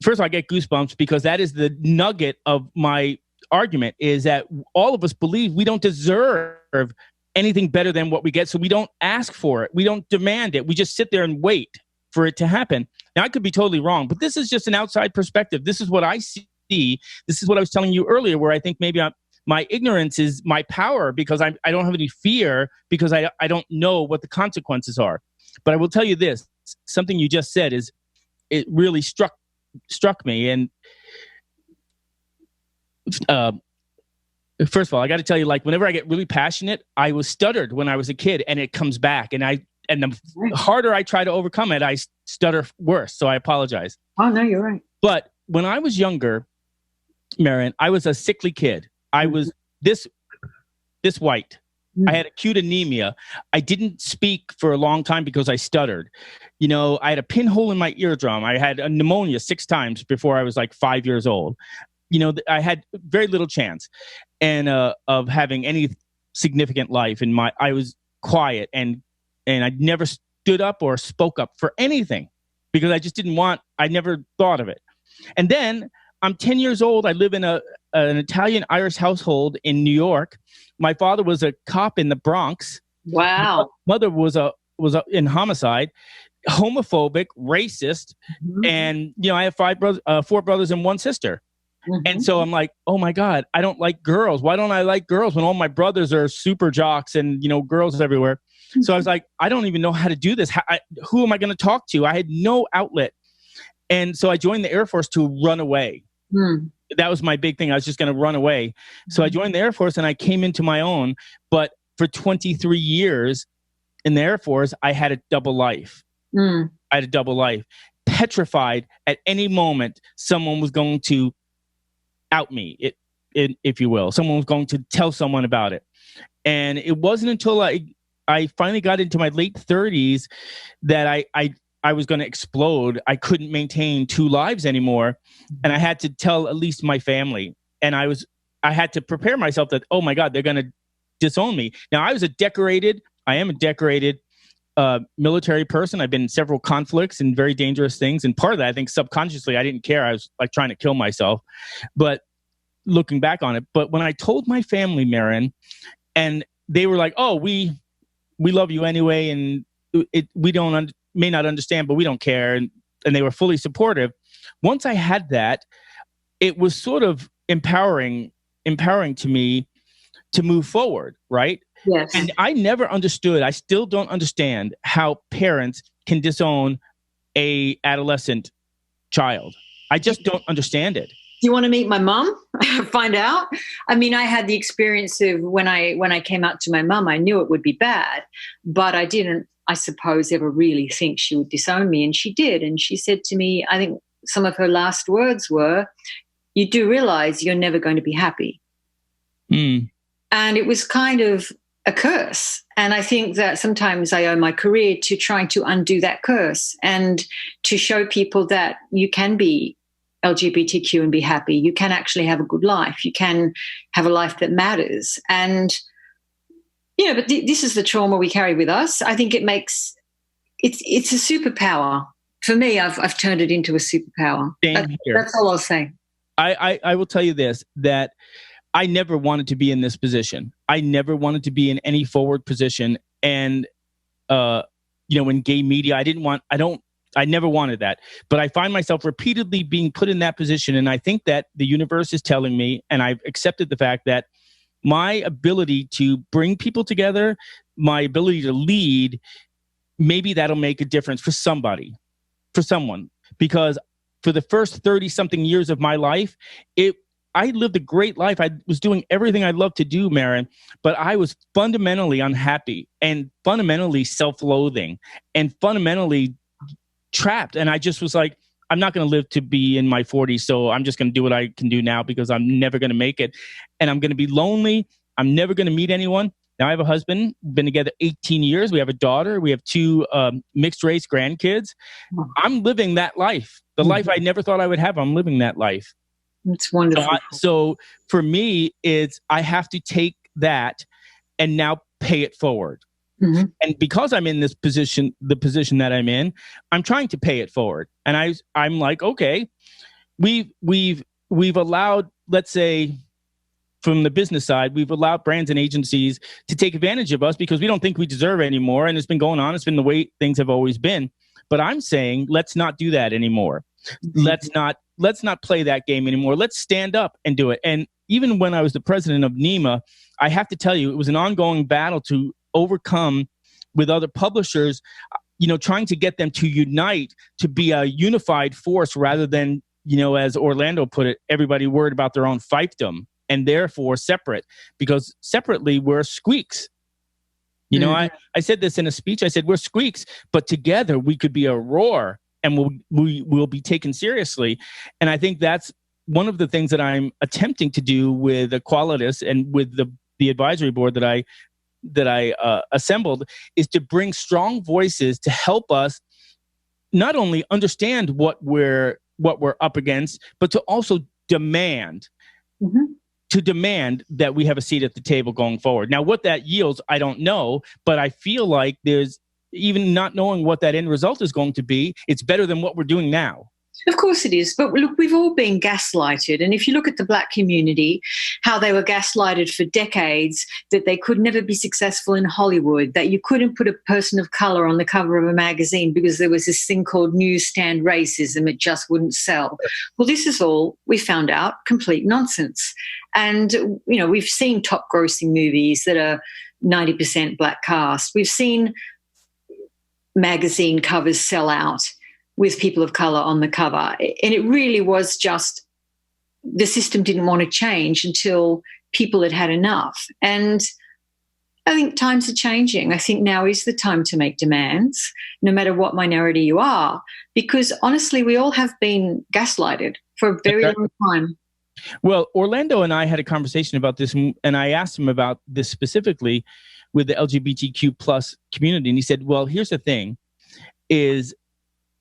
first of all, I get goosebumps because that is the nugget of my argument, is that all of us believe we don't deserve anything better than what we get. So we don't ask for it. We don't demand it. We just sit there and wait for it to happen. Now, I could be totally wrong, but this is just an outside perspective. This is what I see. This is what I was telling you earlier, where I think maybe my ignorance is my power, because I don't have any fear, because I don't know what the consequences are. But I will tell you this, something you just said it really struck me. And first of all, I got to tell you, like, whenever I get really passionate, I was stuttered when I was a kid, and it comes back. And the harder I try to overcome it, I stutter worse. So I apologize. Oh, no, you're right. But when I was younger, Merryn, I was a sickly kid. I was this white. I had acute anemia. I didn't speak for a long time because I stuttered. You know, I had a pinhole in my eardrum. I had a pneumonia 6 times before I was like 5 years old. You know, I had very little chance of having any significant life. I was quiet, and I never stood up or spoke up for anything because I just I never thought of it. And then I'm 10 years old. I live in an Italian-Irish household in New York. My father was a cop in the Bronx. Wow. My mother was in homicide, homophobic, racist. Mm-hmm. And, you know, I have 4 brothers and 1 sister. Mm-hmm. And so I'm like, oh my God, I don't like girls. Why don't I like girls when all my brothers are super jocks and, you know, girls everywhere? Mm-hmm. So I was like, I don't even know how to do this. Who am I going to talk to? I had no outlet. And so I joined the Air Force to run away. Mm. That was my big thing. I was just going to run away. So I joined the Air Force and I came into my own. But for 23 years in the Air Force, I had a double life. Mm. I had a double life. Petrified at any moment someone was going to out me, if you will. Someone was going to tell someone about it. And it wasn't until I finally got into my late 30s that I was going to explode. I couldn't maintain 2 lives anymore. And I had to tell at least my family. And I had to prepare myself that, oh my God, they're going to disown me. Now, I am a decorated military person. I've been in several conflicts and very dangerous things. And part of that, I think subconsciously, I didn't care. I was like trying to kill myself. But looking back on it, but when I told my family, Merryn, and they were like, oh, we love you anyway. And we may not understand, but we don't care. And they were fully supportive. Once I had that, it was sort of empowering to me to move forward, right? Yes. And I never understood, I still don't understand how parents can disown a adolescent child. I just don't understand it. Do you want to meet my mom? Find out? I mean, I had the experience of when I came out to my mom, I knew it would be bad, but I didn't, I suppose, ever really think she would disown me. And she did. And she said to me, I think some of her last words were, you do realize you're never going to be happy. Mm. And it was kind of a curse. And I think that sometimes I owe my career to trying to undo that curse and to show people that you can be LGBTQ and be happy. You can actually have a good life. You can have a life that matters. And, you know, but this is the trauma we carry with us. I think it's a superpower. For me, I've turned it into a superpower. That's all I'll say. I will tell you this, that I never wanted to be in this position. I never wanted to be in any forward position. And, you know, in gay media, I never wanted that. But I find myself repeatedly being put in that position. And I think that the universe is telling me, and I've accepted the fact that my ability to bring people together, my ability to lead, maybe that'll make a difference for someone. Because for the first 30-something years of my life, I lived a great life. I was doing everything I loved to do, Merryn, but I was fundamentally unhappy and fundamentally self-loathing and fundamentally trapped. And I just was like, I'm not going to live to be in my 40s, so I'm just going to do what I can do now because I'm never going to make it. And I'm going to be lonely. I'm never going to meet anyone. Now I have a husband, been together 18 years. We have a daughter. We have 2 mixed race grandkids. I'm living that life. The life I never thought I would have. I'm living that life. It's wonderful. So for me, I have to take that and now pay it forward. Mm-hmm. And because I'm in this position, the position that I'm in, I'm trying to pay it forward. And I'm like, okay, we've allowed, let's say, from the business side, we've allowed brands and agencies to take advantage of us because we don't think we deserve it anymore. And it's been going on. It's been the way things have always been. But I'm saying, let's not do that anymore. Mm-hmm. Let's not play that game anymore. Let's stand up and do it. And even when I was the president of NEMA, I have to tell you, it was an ongoing battle to overcome with other publishers, trying to get them to unite, to be a unified force rather than, as Orlando put it, everybody worried about their own fiefdom and therefore separate, because separately we're squeaks. I said this in a speech. I said, we're squeaks, but together we could be a roar and we'll be taken seriously. And I think that's one of the things that I'm attempting to do with Equalitas and with the advisory board that I assembled, is to bring strong voices to help us not only understand what we're up against, but to also demand that we have a seat at the table going forward. Now, what that yields, I don't know, but I feel like there's, even not knowing what that end result is going to be, it's better than what we're doing now. Of course it is. But look, we've all been gaslighted. And if you look at the Black community, how they were gaslighted for decades, that they could never be successful in Hollywood, that you couldn't put a person of color on the cover of a magazine because there was this thing called newsstand racism. It just wouldn't sell. Well, this is all, we found out, complete nonsense. And, we've seen top grossing movies that are 90% Black cast. We've seen magazine covers sell out with people of colour on the cover. And it really was just, the system didn't want to change until people had had enough. And I think times are changing. I think now is the time to make demands, no matter what minority you are, because honestly, we all have been gaslighted for a very long time. Well, Orlando and I had a conversation about this, and I asked him about this specifically with the LGBTQ plus community. And he said, well, here's the thing, is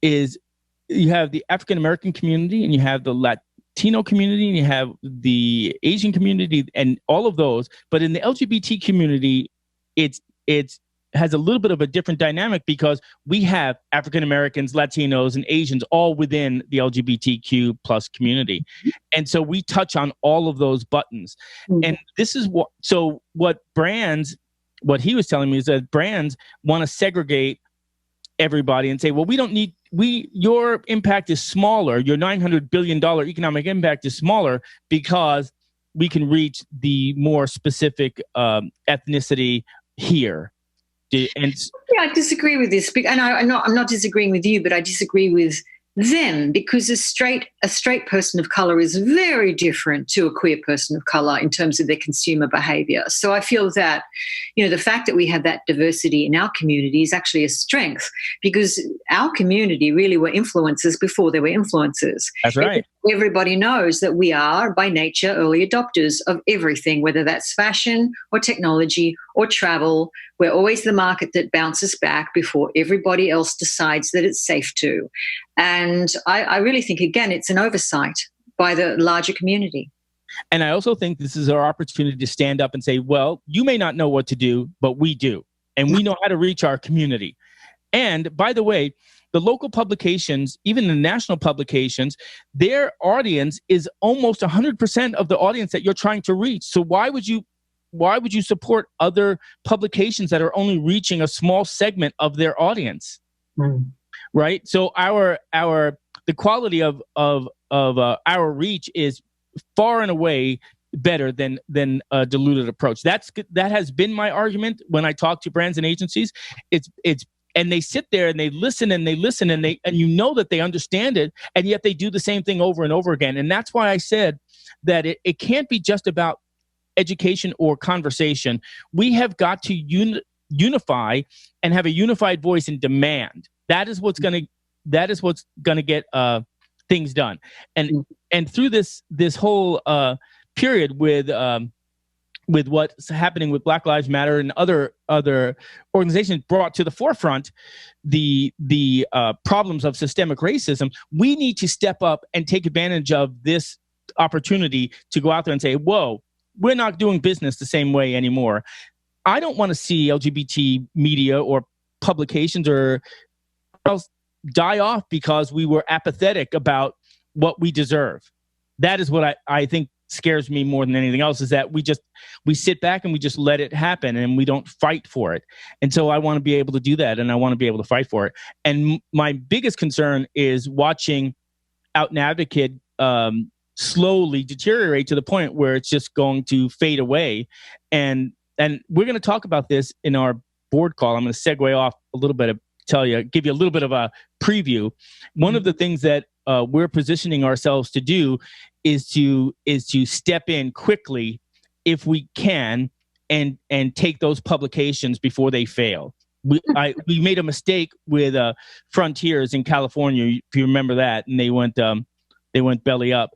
you have the African American community, and you have the Latino community, and you have the Asian community, and all of those. But in the LGBT community, it's has a little bit of a different dynamic, because we have African Americans, Latinos, and Asians all within the LGBTQ plus community. And so we touch on all of those buttons. And this is what he was telling me is that brands want to segregate everybody and say, well, your impact is smaller. Your $900 billion economic impact is smaller because we can reach the more specific ethnicity here. And I disagree with this, and I'm not disagreeing with you, but I disagree with them, because a straight person of color is very different to a queer person of color in terms of their consumer behavior. So I feel that, the fact that we have that diversity in our community is actually a strength, because our community really were influencers before there were influencers. That's right. Everybody knows that we are, by nature, early adopters of everything, whether that's fashion or technology or travel. We're always the market that bounces back before everybody else decides that it's safe to. And I really think, again, it's an oversight by the larger community. And I also think this is our opportunity to stand up and say, well, you may not know what to do, but we do. And we know how to reach our community. And by the way, the local publications, even the national publications, their audience is almost 100% of the audience that you're trying to reach. So why would you support other publications that are only reaching a small segment of their audience? Right? So the quality of our reach is far and away better than a diluted approach. That has been my argument when I talk to brands and agencies. And they sit there and they listen and you know that they understand it, and yet they do the same thing over and over again. And that's why I said that it can't be just about education or conversation. We have got to unify and have a unified voice and demand. That is what's going to get things done. And through this whole period with what's happening with Black Lives Matter and other organizations brought to the forefront the problems of systemic racism, we need to step up and take advantage of this opportunity to go out there and say, whoa, we're not doing business the same way anymore. I don't want to see LGBT media or publications or else die off because we were apathetic about what we deserve. That is what I think scares me more than anything else, is that we sit back and we just let it happen and we don't fight for it. And so I want to be able to do that, and I want to be able to fight for it. And my biggest concern is watching Out and Advocate slowly deteriorate to the point where it's just going to fade away. And we're going to talk about this in our board call. I'm going to segue off a little bit, give you a little bit of a preview. One of the things that we're positioning ourselves to do is to step in quickly if we can and take those publications before they fail. We made a mistake with Frontiers in California, if you remember that, and they went belly up.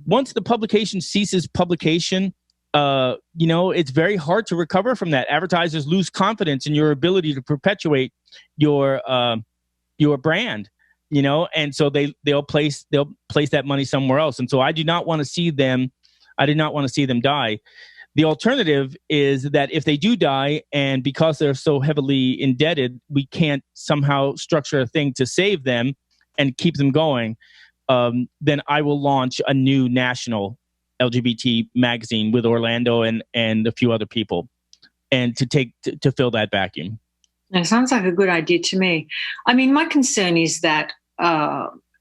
Once the publication ceases publication, it's very hard to recover from that. Advertisers lose confidence in your ability to perpetuate your brand, and so they'll place that money somewhere else. And so I do not want to see them die. The alternative is that if they do die, and because they're so heavily indebted, we can't somehow structure a thing to save them and keep them going, then I will launch a new national LGBT magazine with Orlando and a few other people, and to fill that vacuum. That sounds like a good idea to me. I mean, my concern is that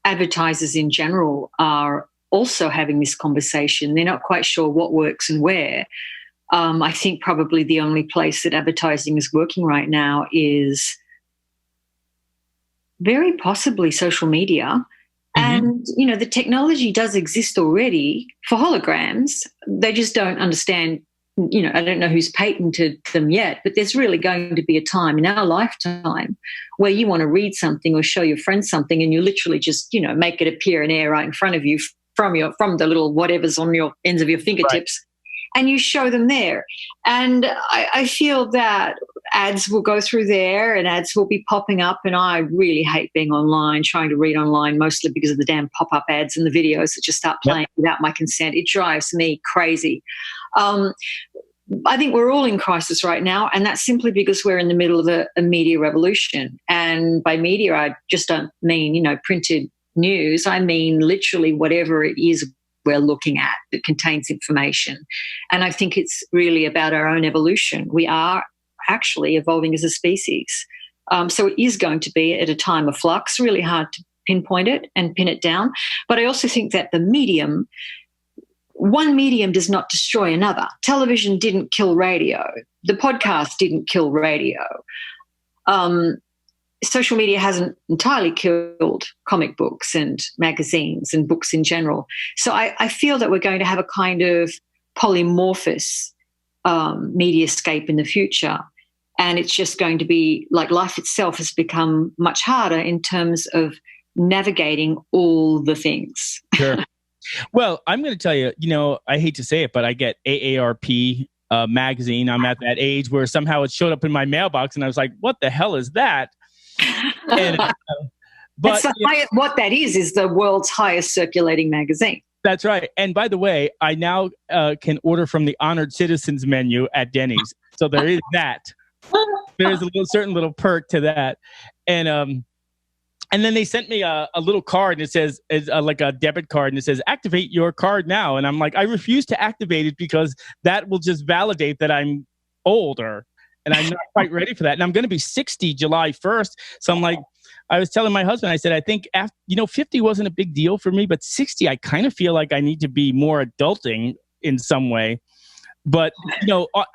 advertisers in general are also having this conversation. They're not quite sure what works and where. I think probably the only place that advertising is working right now is very possibly social media. And, the technology does exist already for holograms. They just don't understand, I don't know who's patented them yet, but there's really going to be a time in our lifetime where you want to read something or show your friends something, and you literally just, make it appear in air right in front of you from the little whatever's on your ends of your fingertips. Right. And you show them there. And I feel that ads will go through there and ads will be popping up. And I really hate being online, trying to read online, mostly because of the damn pop-up ads and the videos that just start playing without my consent. It drives me crazy. I think we're all in crisis right now, and that's simply because we're in the middle of a media revolution. And by media, I just don't mean, printed news. I mean literally whatever it is we're looking at that contains information. And I think it's really about our own evolution. We are actually evolving as a species. So it is going to be at a time of flux, really hard to pinpoint it and pin it down. But I also think that one medium does not destroy another. Television didn't kill radio. The podcast didn't kill radio. Social media hasn't entirely killed comic books and magazines and books in general. So I feel that we're going to have a kind of polymorphous mediascape in the future. And it's just going to be like life itself has become much harder in terms of navigating all the things. Sure. Well, I'm going to tell you, I hate to say it, but I get AARP magazine. I'm at that age where somehow it showed up in my mailbox and I was like, what the hell is that? And, but what that is the world's highest circulating magazine. That's right. And by the way, I now can order from the Honored Citizens menu at Denny's. So there is that. There's a certain little perk to that. And then they sent me a little card, and it says, like a debit card, and it says, activate your card now. And I'm like, I refuse to activate it because that will just validate that I'm older. And I'm not quite ready for that. And I'm going to be 60 July 1st. So I'm like, I was telling my husband, I said, I think, 50 wasn't a big deal for me, but 60, I kind of feel like I need to be more adulting in some way. But,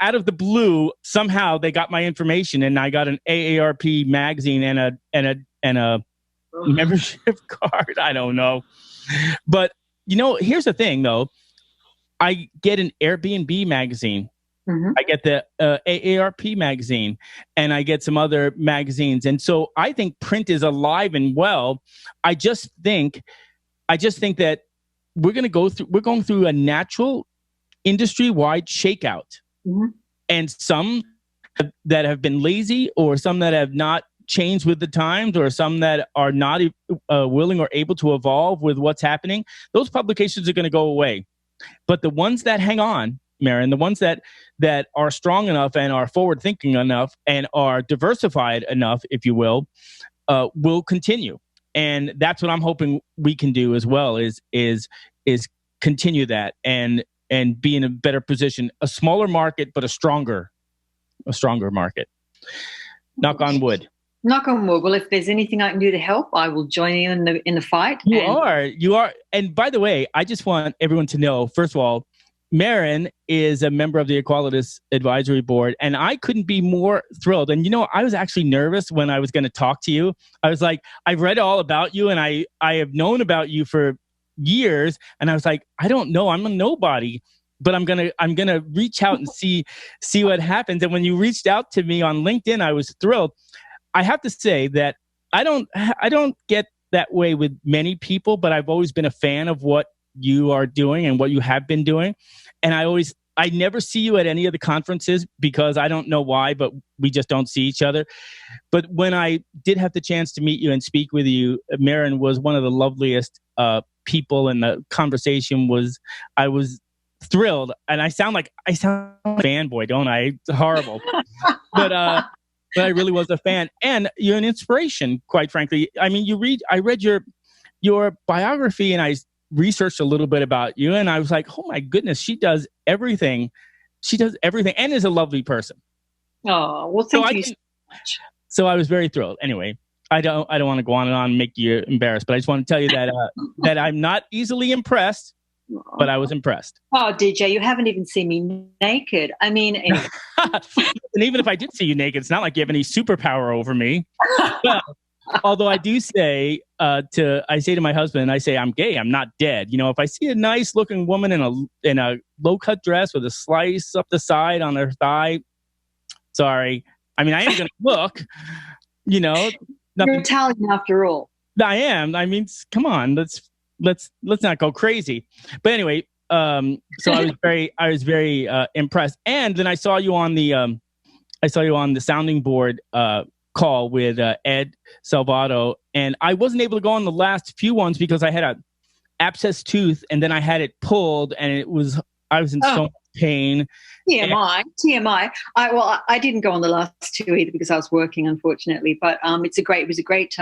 out of the blue, somehow they got my information and I got an AARP magazine and a membership card. I don't know. But, here's the thing, though. I get an Airbnb magazine. Mm-hmm. I get the AARP magazine, and I get some other magazines. And so I think print is alive and well. I just think that we're going through a natural industry-wide shakeout. Mm-hmm. And some that have been lazy, or some that have not changed with the times, or some that are not willing or able to evolve with what's happening, those publications are going to go away. But the ones that hang on, Merryn, the ones that are strong enough and are forward thinking enough and are diversified enough, if you will continue. And that's what I'm hoping we can do as well, is continue that and be in a better position, a smaller market, but a stronger market. Knock on wood. Knock on wood. Well, if there's anything I can do to help, I will join you in the fight. You are. And by the way, I just want everyone to know, first of all, Merryn is a member of the Equalitist Advisory Board, and I couldn't be more thrilled. And, I was actually nervous when I was going to talk to you. I was like, I've read all about you, and I have known about you for years. And I was like, I don't know. I'm a nobody, but I'm going to reach out and see what happens. And when you reached out to me on LinkedIn, I was thrilled. I have to say that I don't get that way with many people, but I've always been a fan of what you are doing and what you have been doing. And I never see you at any of the conferences because I don't know why, but we just don't see each other. But when I did have the chance to meet you and speak with you, Merryn was one of the loveliest people, and the conversation I was thrilled. And I sound like a fanboy, don't I? It's horrible. But I really was a fan, and you're an inspiration, quite frankly. I mean, I read your biography, and I researched a little bit about you, and I was like, oh my goodness, she does everything. She does everything and is a lovely person. Oh, well, thank you so much. So I was very thrilled. Anyway, I don't want to go on and make you embarrassed, but I just want to tell you that that I'm not easily impressed, but I was impressed. Oh, DJ, you haven't even seen me naked. I mean, anyway. And even if I did see you naked, it's not like you have any superpower over me. Well, although I do say I say to my husband, I say, I'm gay, I'm not dead. If I see a nice looking woman in a low cut dress with a slice up the side on her thigh, sorry. I mean, I ain't gonna look. Nothing. You're Italian after all. I am. I mean, come on, let's not go crazy. But anyway, so I was very impressed. And then I saw you on the sounding board call with Ed Salvato, and I wasn't able to go on the last few ones because I had a abscess tooth, and then I had it pulled, and I was in so much pain. TMI. I didn't go on the last two either because I was working, unfortunately. But it was a great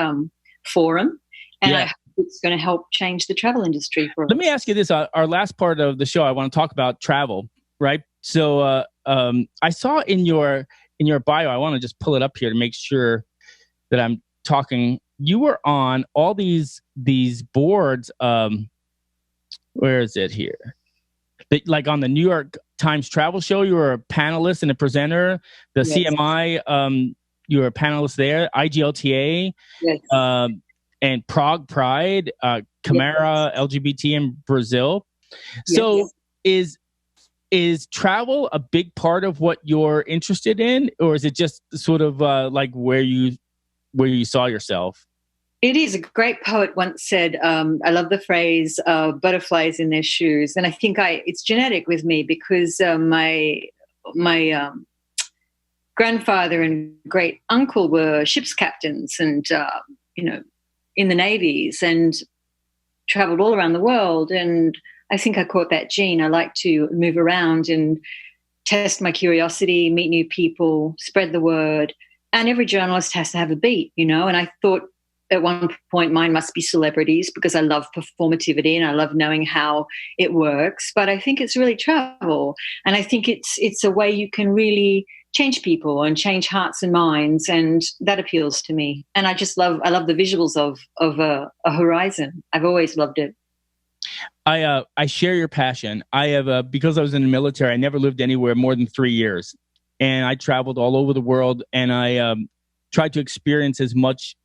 forum, and I hope it's going to help change the travel industry for us. Let me ask you this: our last part of the show, I want to talk about travel, right? So I saw in your bio, I want to just pull it up here to make sure that I'm talking. You were on all these boards. Where is it here? Like on the New York Times Travel Show, you were a panelist and a presenter. The CMI, you were a panelist there. IGLTA, and Prague Pride, Camara, LGBT in Brazil. So is travel a big part of what you're interested in, or is it just sort of like where you saw yourself? It is. A great poet once said, I love the phrase, butterflies in their shoes. And I think it's genetic with me because my grandfather and great uncle were ship's captains and, in the navies and traveled all around the world. And I think I caught that gene. I like to move around and test my curiosity, meet new people, spread the word. And every journalist has to have a beat, and I thought at one point mine must be celebrities because I love performativity and I love knowing how it works. But I think it's really travel. And I think it's a way you can really change people and change hearts and minds. And that appeals to me. And I love the visuals of a horizon. I've always loved it. I share your passion. I have, because I was in the military, I never lived anywhere more than 3 years. And I traveled all over the world, and I tried to experience as much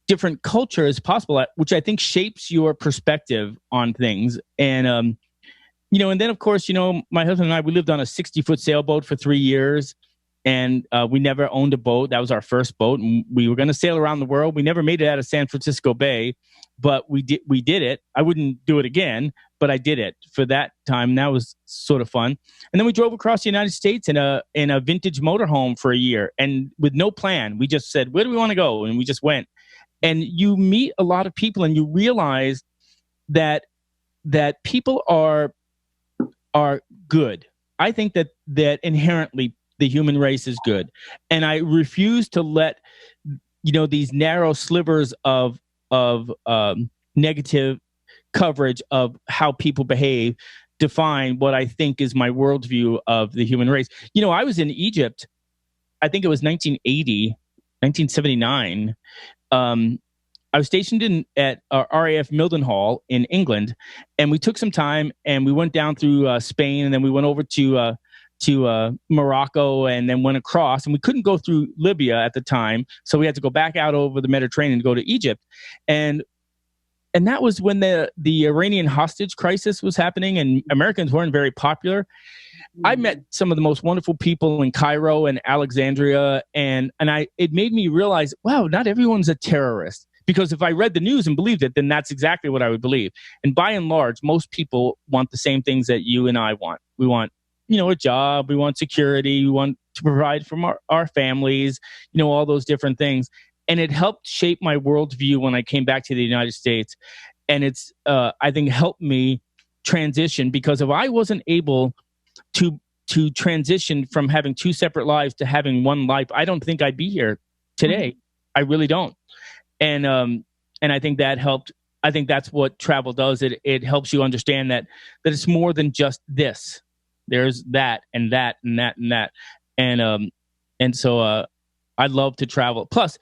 different culture as possible, which I think shapes your perspective on things. And, and then of course, my husband and I, we lived on a 60-foot sailboat for 3 years, and we never owned a boat. That was our first boat. And we were going to sail around the world. We never made it out of San Francisco Bay, but we did it. I wouldn't do it again, but I did it for that time. And that was sort of fun. And then we drove across the United States in a vintage motorhome for a year, and with no plan. We just said, where do we want to go? And we just went. And you meet a lot of people, and you realize that people are are good. I think that inherently the human race is good. And I refuse to let, these narrow slivers of negative coverage of how people behave define what I think is my worldview of the human race. I was in Egypt, I think it was 1979. I was stationed at RAF Mildenhall in England, and we took some time and we went down through Spain, and then we went over to Morocco, and then went across, and we couldn't go through Libya at the time, so we had to go back out over the Mediterranean to go to Egypt, and that was when the Iranian hostage crisis was happening, and Americans weren't very popular. I met some of the most wonderful people in Cairo and Alexandria, and it made me realize, wow, not everyone's a terrorist. Because if I read the news and believed it, then that's exactly what I would believe. And by and large, most people want the same things that you and I want. We want, a job. We want security. We want to provide for our families, all those different things. And it helped shape my worldview when I came back to the United States. And it's, I think, helped me transition, because if I wasn't able to transition from having two separate lives to having one life, I don't think I'd be here today. I really don't. And I think that helped. I think that's what travel does. It helps you understand that it's more than just this. There's that and that and that and that. And so I love to travel. Plus,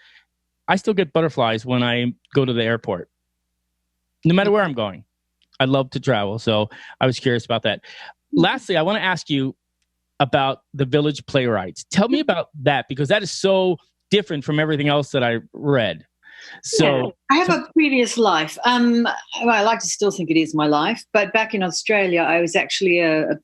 I still get butterflies when I go to the airport, no matter where I'm going. I love to travel. So I was curious about that. Lastly, I want to ask you about the Village Playwrights. Tell me about that, because that is so different from everything else that I read. So I have a previous life. Well, I like to still think it is my life, but back in Australia, I was actually a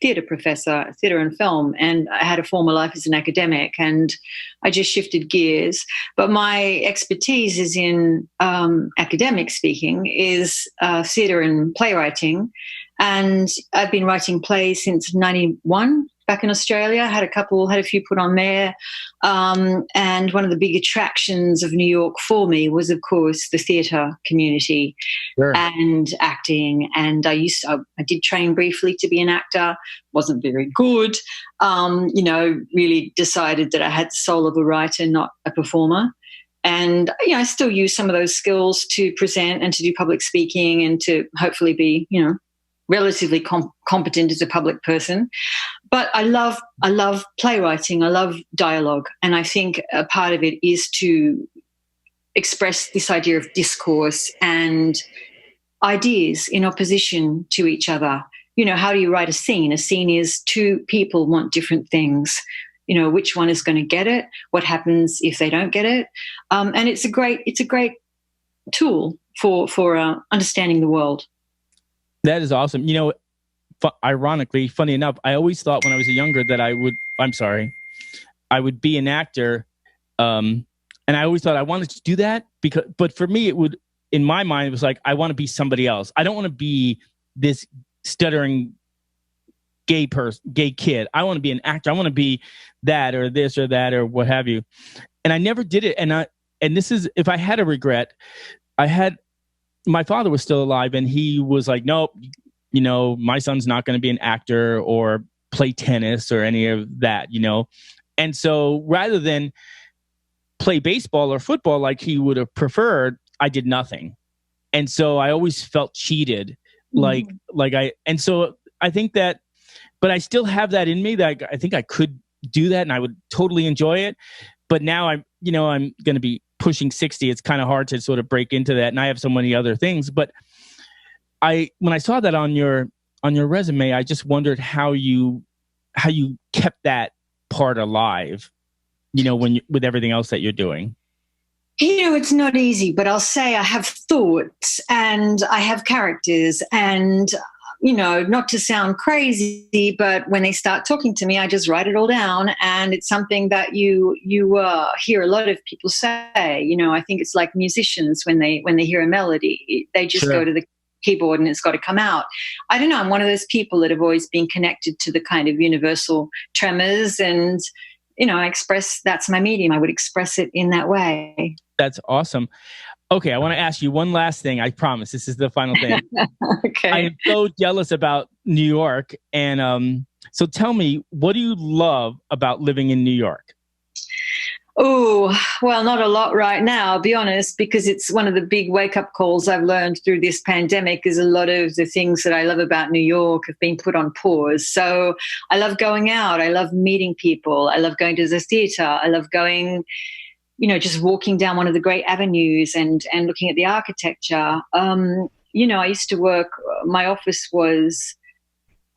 theatre professor, theatre and film, and I had a former life as an academic, and I just shifted gears. But my expertise is in academic speaking, is theatre and playwriting, and I've been writing plays since 91. Back in Australia, had a few put on there. And one of the big attractions of New York for me was, of course, the theatre community. Sure. And acting. And I did train briefly to be an actor, wasn't very good, really decided that I had the soul of a writer, not a performer. And, I still use some of those skills to present and to do public speaking and to hopefully be, relatively competent as a public person. But I love playwriting. I love dialogue. And I think a part of it is to express this idea of discourse and ideas in opposition to each other. How do you write a scene? A scene is two people want different things. Which one is going to get it? What happens if they don't get it? And it's a great tool for understanding the world. That is awesome. Ironically, funny enough, I always thought when I was younger that I would be an actor. And I always thought I wanted to do that but for me, in my mind, it was like, I want to be somebody else. I don't want to be this stuttering gay kid. I want to be an actor. I want to be that or this or that or what have you. And I never did it. And this is, if I had a regret, my father was still alive, and he was like, nope, my son's not going to be an actor or play tennis or any of that, And so rather than play baseball or football like he would have preferred, I did nothing. And so I always felt cheated. And so I think that, but I still have that in me that I think I could do that and I would totally enjoy it. But now I'm going to be pushing 60. It's kind of hard to sort of break into that. And I have so many other things, but when I saw that on your resume, I just wondered how you kept that part alive, with everything else that you're doing. It's not easy, but I'll say I have thoughts and I have characters, and not to sound crazy, but when they start talking to me, I just write it all down, and it's something that you hear a lot of people say. I think it's like musicians when they hear a melody, they just go to the keyboard and it's got to come out. I don't know. I'm one of those people that have always been connected to the kind of universal tremors, and I express, that's my medium. I would express it in that way. That's awesome. Okay, I want to ask you one last thing. I promise this is the final thing. Okay. I am so jealous about New York. And so tell me, what do you love about living in New York? Oh, well, not a lot right now, I'll be honest, because it's one of the big wake-up calls I've learned through this pandemic is a lot of the things that I love about New York have been put on pause. So I love going out. I love meeting people. I love going to the theatre. I love going, just walking down one of the great avenues and looking at the architecture. I used to work, my office was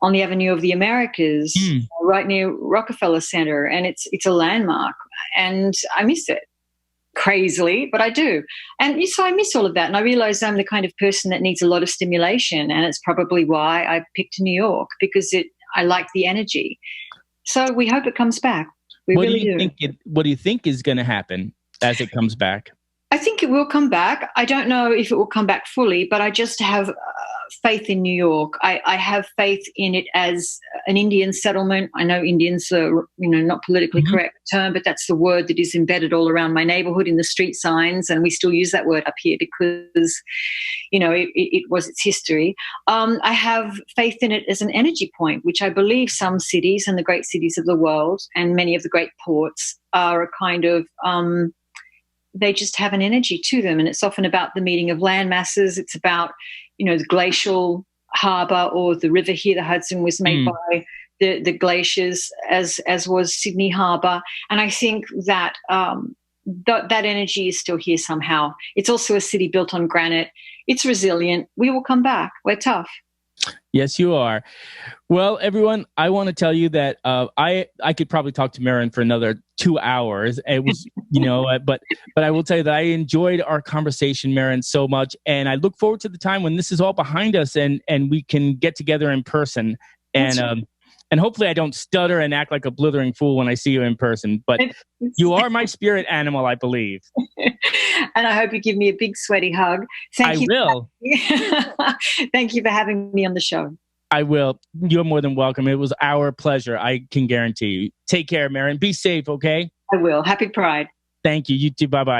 on the Avenue of the Americas, right near Rockefeller Center, and it's a landmark, and I miss it crazily, but I do. And so I miss all of that, and I realize I'm the kind of person that needs a lot of stimulation, and it's probably why I picked New York, because I like the energy. So we hope it comes back. We really do. What do you think is going to happen as it comes back? I think it will come back. I don't know if it will come back fully, but I just have faith in New York. I have faith in it as an Indian settlement. I know Indians are, not politically correct term, but that's the word that is embedded all around my neighborhood in the street signs, and we still use that word up here because, it was its history. I have faith in it as an energy point, which I believe some cities and the great cities of the world and many of the great ports are a kind of they just have an energy to them, and it's often about the meeting of land masses. It's about, the glacial harbour, or the river here, the Hudson, was made by the glaciers, as was Sydney Harbour. And I think that that energy is still here somehow. It's also a city built on granite. It's resilient. We will come back. We're tough. Yes, you are. Well, everyone, I want to tell you that I could probably talk to Merryn for another 2 hours. It was, but I will tell you that I enjoyed our conversation, Merryn, so much, and I look forward to the time when this is all behind us and we can get together in person. And hopefully I don't stutter and act like a blithering fool when I see you in person. But you are my spirit animal, I believe. And I hope you give me a big sweaty hug. Thank you. I will. Thank you for having me on the show. I will. You're more than welcome. It was our pleasure. I can guarantee you. Take care, Merryn. Be safe, okay? I will. Happy Pride. Thank you. You too. Bye-bye.